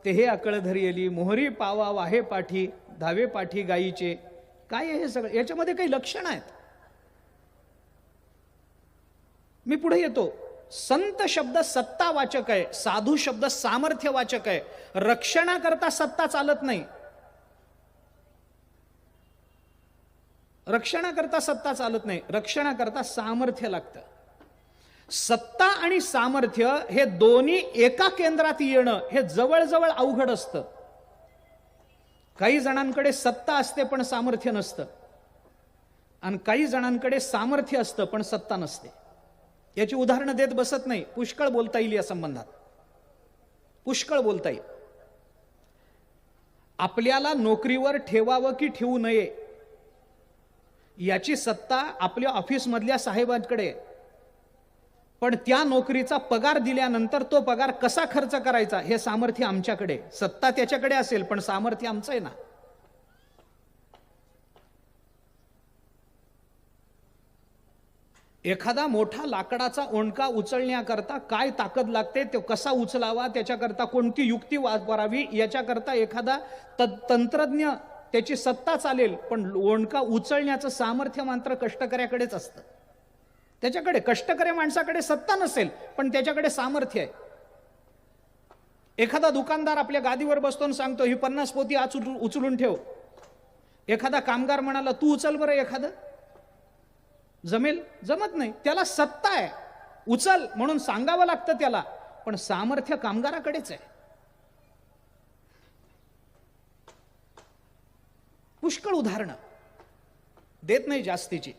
ते हे अकळ धरी येली, मोहरी पावा वाहे पाठी, धावे पाठी गायीचे. काय आहे हे सगळं? याच्यामध्ये काही लक्षणं आहेत. मी पुढे येतो. संत शब्द सत्तावाचक आहे, साधू शब्द सामर्थ्यवाचक आहे. रक्षणाकरता सत्ता चालत नाही. रक्षणाकरता सत्ता चालत नाही, रक्षणाकरता सामर्थ्य लागतं. सत्ता आणि सामर्थ्य हे दोन्ही एका केंद्रात येणं हे जवळजवळ अवघड असतं. काही जणांकडे सत्ता असते पण सामर्थ्य नसतं, आणि काही जणांकडे सामर्थ्य असतं पण सत्ता नसते. याची उदाहरणं देत बसत नाही, पुष्कळ बोलता येईल या संबंधात, पुष्कळ बोलता येईल. आपल्याला नोकरीवर ठेवावं की ठेवू नये याची सत्ता आपल्या ऑफिसमधल्या साहेबांकडे, पण त्या नोकरीचा पगार दिल्यानंतर तो पगार कसा खर्च करायचा हे सामर्थ्य आमच्याकडे. सत्ता त्याच्याकडे असेल पण सामर्थ्य आमचं आहे ना. एखादा मोठा लाकडाचा ओंडका उचलण्याकरता काय ताकद लागते, तो कसा उचलावा, त्याच्याकरता कोणती युक्ती वापरावी, याच्याकरता एखादा तंत्रज्ञ, त्याची सत्ता चालेल, पण ओंडका उचलण्याचं सामर्थ्य मात्र कष्टकऱ्याकडेच असतं. त्याच्याकडे, कष्टकरी माणसाकडे सत्ता नसेल पण त्याच्याकडे सामर्थ्य आहे. एखादा दुकानदार आपल्या गादीवर बसतो आणि सांगतो ही 50 पोती आज उचलून ठेव. एखादा कामगार म्हणाला तू उचल बरं एखादं, जमेल? जमत नाही. त्याला सत्ता आहे, उचल म्हणून सांगावं लागतं त्याला, पण सामर्थ्य कामगाराकडेच आहे. पुष्कळ उदाहरणं देत नाही जास्तीची,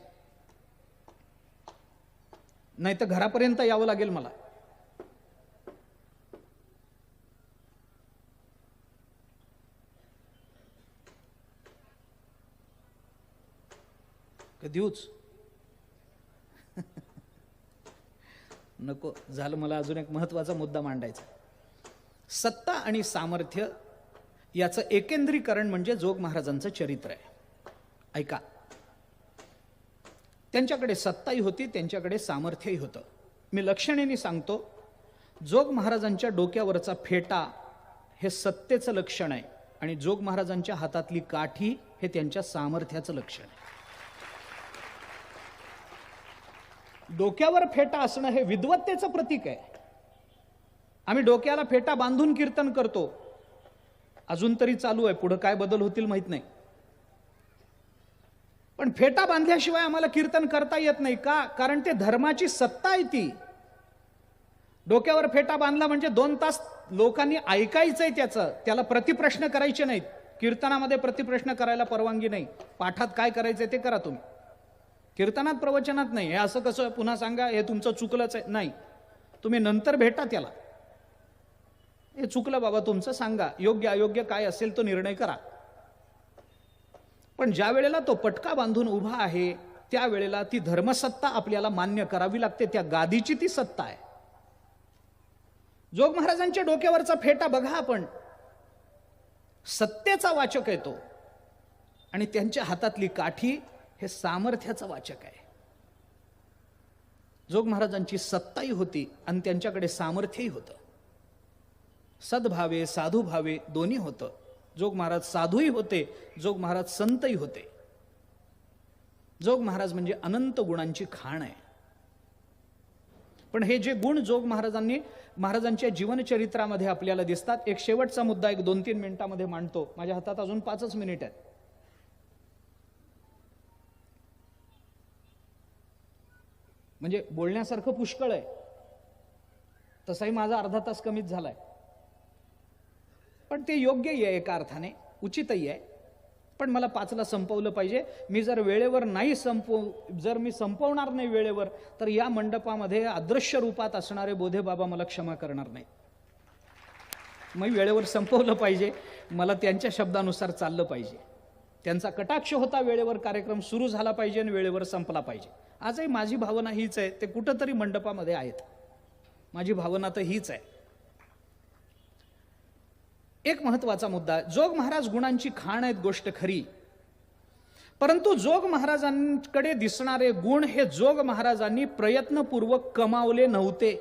नाही तर घरापर्यंत यावं लागेल मला. देऊच नको, झालं. मला अजून एक महत्वाचा मुद्दा मांडायचा. सत्ता आणि सामर्थ्य याचं एकेंद्रीकरण म्हणजे जोग महाराजांचं चरित्र आहे. ऐका, त्यांच्याकडे सत्ताही होती, त्यांच्याकडे सामर्थ्यही होतं. मी लक्षणेने सांगतो. जोग महाराजांच्या डोक्यावरचा फेटा हे सत्तेचं लक्षण आहे, आणि जोग महाराजांच्या हातातली काठी हे त्यांच्या सामर्थ्याचं लक्षण आहे. डोक्यावर फेटा असणं हे विद्वत्तेचं प्रतीक आहे. आम्ही डोक्याला फेटा बांधून कीर्तन करतो, अजून तरी चालू आहे, पुढे काय बदल होतील माहित नाही. पण फेटा बांधल्याशिवाय आम्हाला कीर्तन करता येत नाही. का? कारण ते धर्माची सत्ता आहे ती. डोक्यावर फेटा बांधला म्हणजे 2 तास लोकांनी ऐकायचंय त्याचं, त्याला प्रतिप्रश्न करायचे नाहीत. कीर्तनामध्ये प्रतिप्रश्न करायला परवानगी नाही. पाठात काय करायचंय ते करा तुम्ही, कीर्तनात प्रवचनात नाही. हे असं कसं पुन्हा सांगा, हे तुमचं चुकलंच आहे, नाही. तुम्ही नंतर भेटा त्याला, हे चुकलं बाबा तुमचं, सांगा, योग्य अयोग्य काय असेल तो निर्णय करा. पण ज्या वेळेला तो पटका बांधून उभा आहे त्यावेळेला ती धर्मसत्ता आपल्याला मान्य करावी लागते. त्या गादीची ती सत्ता आहे. जोग महाराजांच्या डोक्यावरचा फेटा बघा आपण, सत्तेचा वाचक आहे तो, आणि त्यांच्या हातातली काठी हे सामर्थ्याचं वाचक आहे. जोग महाराजांची सत्ताही होती आणि त्यांच्याकडे सामर्थ्यही होतं. सद्भावे साधुभावे दोन्ही होतं. जोग महाराज साधूही होते, जोग महाराज संतही होते. जोग महाराज म्हणजे अनंत गुणांची खाण आहे. पण हे जे गुण जोग महाराजांच्या जीवनचरित्रामध्ये आपल्याला दिसतात. एक शेवटचा मुद्दा एक 2-3 मिनिटांमध्ये मांडतो. माझ्या हातात अजून 5 मिनिट आहेत. म्हणजे बोलण्यासारखं पुष्कळ आहे, तसाही माझा अर्धा तास कमीच झालाय, पण ते योग्यही आहे, एका अर्थाने उचितही आहे. पण मला 5ला संपवलं पाहिजे. मी जर वेळेवर नाही जर मी संपवणार नाही वेळेवर, तर या मंडपामध्ये अदृश्य रूपात असणारे बोधे बाबा मला क्षमा करणार नाही. मी वेळेवर संपवलं पाहिजे, मला त्यांच्या शब्दानुसार चाललं पाहिजे. त्यांचा कटाक्ष होता, वेळेवर कार्यक्रम सुरू झाला पाहिजे आणि वेळेवर संपला पाहिजे. आजही माझी भावना हीच आहे. ते कुठंतरी मंडपामध्ये आहेत, माझी भावना तर हीच आहे. एक महत्वाचा मुद्दा, जोग महाराज गुणांची खाण आहेत, गोष्ट खरी, परंतु जोग महाराजांकडे दिसणारे गुण हे जोग महाराजांनी प्रयत्नपूर्वक कमावले नव्हते.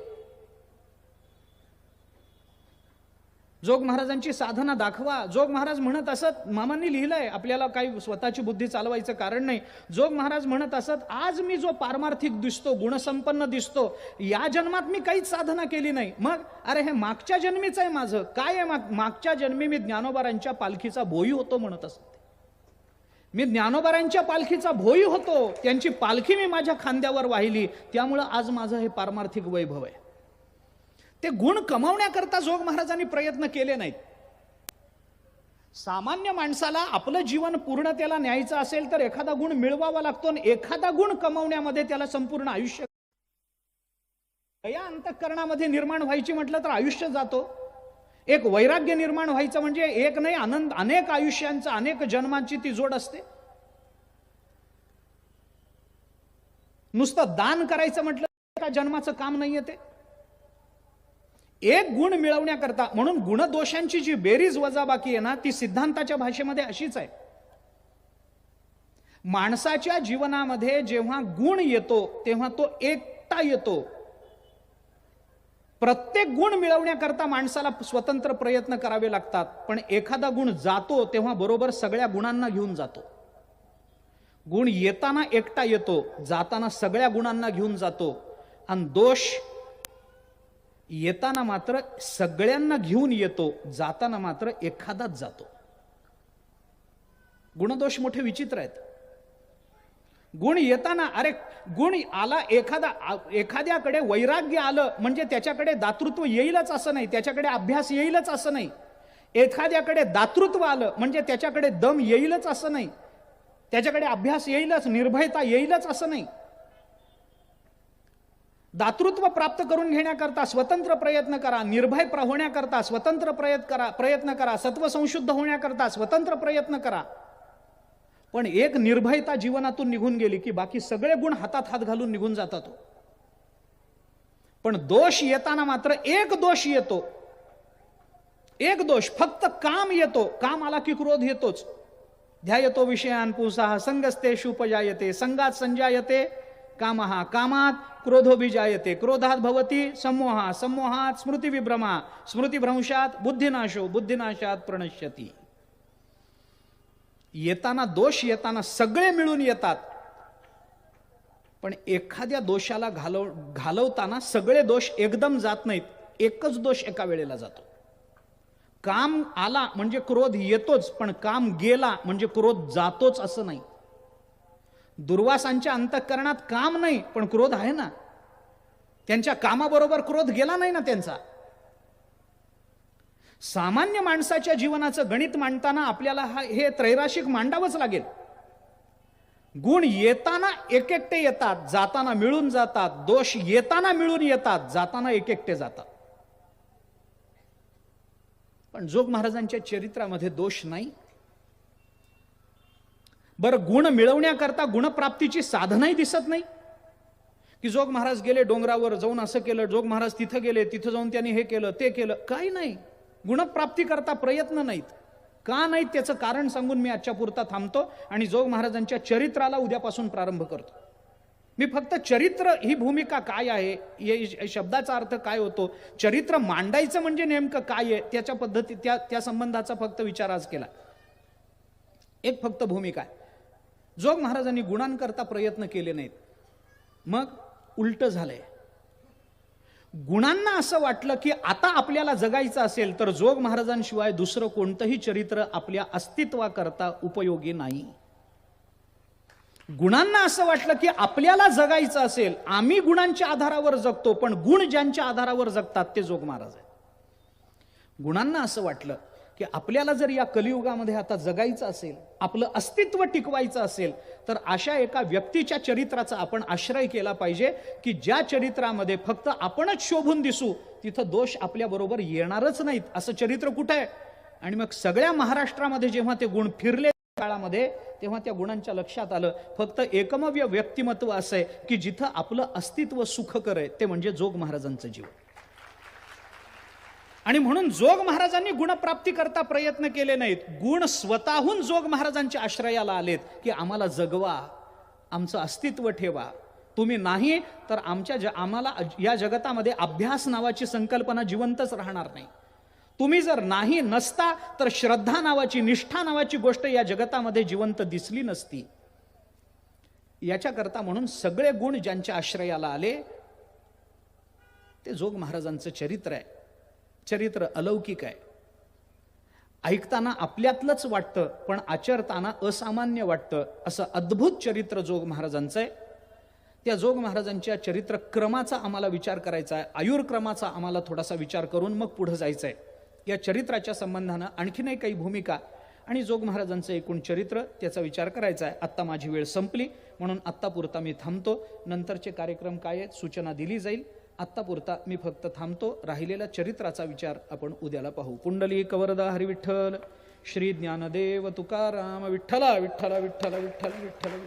जोग महाराजांची साधना दाखवा. जोग महाराज म्हणत असत, मामांनी लिहिलंय, आपल्याला काही स्वतःची बुद्धी चालवायचं कारण नाही. जोग महाराज म्हणत असत, आज मी जो पारमार्थिक दिसतो, गुणसंपन्न दिसतो, या जन्मात मी काहीच साधना केली नाही. मग अरे हे मागच्या जन्मीच आहे माझं. काय आहे मागच्या जन्मी मी ज्ञानोबारांच्या पालखीचा भोई होतो म्हणत असत. मी ज्ञानोबारांच्या पालखीचा भोई होतो, त्यांची पालखी मी माझ्या खांद्यावर वाहिली, त्यामुळं आज माझं हे पारमार्थिक वैभव आहे. ते गुण कमावण्याकरता जोग महाराजांनी प्रयत्न केले नाहीत. सामान्य माणसाला आपलं जीवन पूर्णतेला न्यायचं असेल तर एखादा गुण मिळवावा लागतो, आणि एखादा गुण कमावण्यामध्ये त्याला संपूर्ण आयुष्य, या अंतःकरणामध्ये निर्माण व्हायची म्हटलं तर आयुष्य जातो. एक वैराग्य निर्माण व्हायचं म्हणजे एक नाही, आनंद, अनेक आयुष्यांचा, अनेक जन्मांची ती जोड असते. नुसतं दान करायचं म्हटलं एका जन्माचं काम नाहीये ते. एक गुण मिळवण्याकरता, म्हणून गुणदोषांची जी बेरीज वजाबाकी आहे ना, ती सिद्धांताच्या भाषेमध्ये अशीच आहे. माणसाच्या जीवनामध्ये जेव्हा गुण येतो तेव्हा तो एकटा येतो. प्रत्येक गुण मिळवण्याकरता माणसाला स्वतंत्र प्रयत्न करावे लागतात, पण एखादा गुण जातो तेव्हा बरोबर सगळ्या गुणांना घेऊन जातो. गुण येताना एकटा येतो, जाताना सगळ्या गुणांना घेऊन जातो. आणि दोष येताना मात्र सगळ्यांना घेऊन येतो, जाताना मात्र एखादाच जातो. गुणदोष मोठे विचित्र आहेत. गुण येताना, अरे गुण आला, एखाद्याकडे वैराग्य आलं म्हणजे त्याच्याकडे दातृत्व येईलच असं नाही, त्याच्याकडे अभ्यास येईलच असं नाही. एखाद्याकडे दातृत्व आलं म्हणजे त्याच्याकडे दम येईलच असं नाही, त्याच्याकडे अभ्यास येईलच, निर्भयता येईलच असं नाही. दातृत्व प्राप्त करून घेण्याकरता स्वतंत्र प्रयत्न करा, निर्भय होण्याकरता स्वतंत्र प्रयत्न करा, सत्वसंशुद्ध होण्याकरता स्वतंत्र प्रयत्न करा. पण एक निर्भयता जीवनातून निघून गेली की बाकी सगळे गुण हातात हात घालून निघून जातात. पण दोष येताना मात्र एक दोष येतो, एक दोष, फक्त काम येतो. काम आला की क्रोध येतोच. ध्यायतो विषयान पुंसाः संगस्तेषु उपजायते, संगात संजायते कामः, कामात क्रोधोभिजायते, क्रोधात भवति सम्मोहः, सम्मोहात स्मृतिविभ्रमा, स्मृतिभ्रंशात बुद्धिनाशो, बुद्धिनाशात प्रणश्यति. येताना दोष, येताना सगळे मिळून येतात, पण एखाद्या दोषाला घालवताना सगळे दोष एकदम जात नाहीत, एकच दोष एका वेळेला जातो. काम आला म्हणजे क्रोध येतोच, पण काम गेला म्हणजे क्रोध जातोच असं नाही. दुर्वासांच्या अंतःकरणात काम नाही पण क्रोध आहे ना, त्यांच्या कामाबरोबर क्रोध गेला नाही ना त्यांचा. सामान्य माणसाच्या जीवनाचं गणित मांडताना आपल्याला हे त्रैराशिक मांडावंच लागेल. गुण येताना एक एकटे येतात, जाताना मिळून जातात. दोष येताना मिळून येतात, जाताना एक एकटे जातात. पण जोग महाराजांच्या चरित्रामध्ये दोष नाही. बरं, गुण मिळवण्याकरता गुणप्राप्तीची साधनाही दिसत नाही की जोग महाराज गेले डोंगरावर जाऊन असं केलं, जोग महाराज तिथं गेले, तिथं जाऊन त्यांनी हे केलं ते केलं, काही नाही. गुणप्राप्ती करता प्रयत्न नाहीत. का नाहीत त्याचं कारण सांगून मी आजच्या पुरता थांबतो आणि जोग महाराजांच्या चरित्राला उद्यापासून प्रारंभ करतो. मी फक्त चरित्र ही भूमिका काय आहे, या शब्दाचा अर्थ काय होतो, चरित्र मांडायचं म्हणजे नेमकं काय आहे, त्याच्या पद्धती त्या संबंधाचा फक्त विचार आज केला. एक फक्त भूमिका आहे. जोग महाराजांनी गुणांकरता प्रयत्न केले नाहीत. मग उलट झालंय. गुणांना असं वाटलं की आता आपल्याला जगायचं असेल तर जोग महाराजांशिवाय दुसरं कोणतंही चरित्र आपल्या अस्तित्वाकरता उपयोगी नाही. गुणांना असं वाटलं की आपल्याला जगायचं असेल, आम्ही गुणांच्या आधारावर जगतो, पण गुण ज्यांच्या आधारावर जगतात ते जोग महाराज आहेत. गुणांना असं वाटलं की आपल्याला जर या कलियुगामध्ये आता जगायचं असेल, आपलं अस्तित्व टिकवायचं असेल, तर अशा एका व्यक्तीच्या चरित्राचा आपण आश्रय केला पाहिजे की ज्या चरित्रामध्ये फक्त आपणच शोभून दिसू, तिथं दोष आपल्या बरोबर येणारच नाहीत. असं चरित्र कुठं आहे? आणि मग सगळ्या महाराष्ट्रामध्ये जेव्हा ते गुण फिरले काळामध्ये, तेव्हा त्या गुणांच्या लक्षात आलं फक्त एकमेव व्यक्तिमत्व असं आहे की जिथं आपलं अस्तित्व सुखकर आहे, ते म्हणजे जोग महाराजांचं जीवन. आणि म्हणून जोग महाराजांनी गुणप्राप्ती करता प्रयत्न केले नाहीत. गुण स्वतःहून जोग महाराजांच्या आश्रयाला आलेत की आम्हाला जगवा, आमचं अस्तित्व ठेवा. तुम्ही नाही तर आम्हाला या जगतामध्ये अभ्यास नावाची संकल्पना जिवंतच राहणार नाही. तुम्ही जर नाही नसता तर श्रद्धा नावाची, निष्ठा नावाची गोष्ट या जगतामध्ये जिवंत दिसली नसती. याच्याकरता म्हणून सगळे गुण ज्यांच्या आश्रयाला आले ते जोग महाराजांचं चरित्र आहे. चरित्र अलौकिक आहे. ऐकताना आपल्यातलंच वाटतं, पण आचरताना असामान्य वाटतं, असं अद्भुत चरित्र जोग महाराजांचं आहे. त्या जोग महाराजांच्या चरित्र क्रमाचा आम्हाला विचार करायचा आहे. आयुर्क्रमाचा आम्हाला थोडासा विचार करून मग पुढे जायचं आहे. या चरित्राच्या संबंधानं आणखीनही काही भूमिका आणि जोग महाराजांचं एकूण चरित्र, त्याचा विचार करायचा आहे. आत्ता माझी वेळ संपली, म्हणून आत्तापुरता मी थांबतो. नंतरचे कार्यक्रम काय आहेत सूचना दिली जाईल. आत्तापुरता मी फक्त थांबतो. राहिलेल्या चरित्राचा विचार आपण उद्याला पाहू. पुंडलिक वरदा हरी विठ्ठल, श्री ज्ञानदेव तुकाराम विठ्ठला विठ्ठला विठ्ठला विठ्ठला विठ्ठला.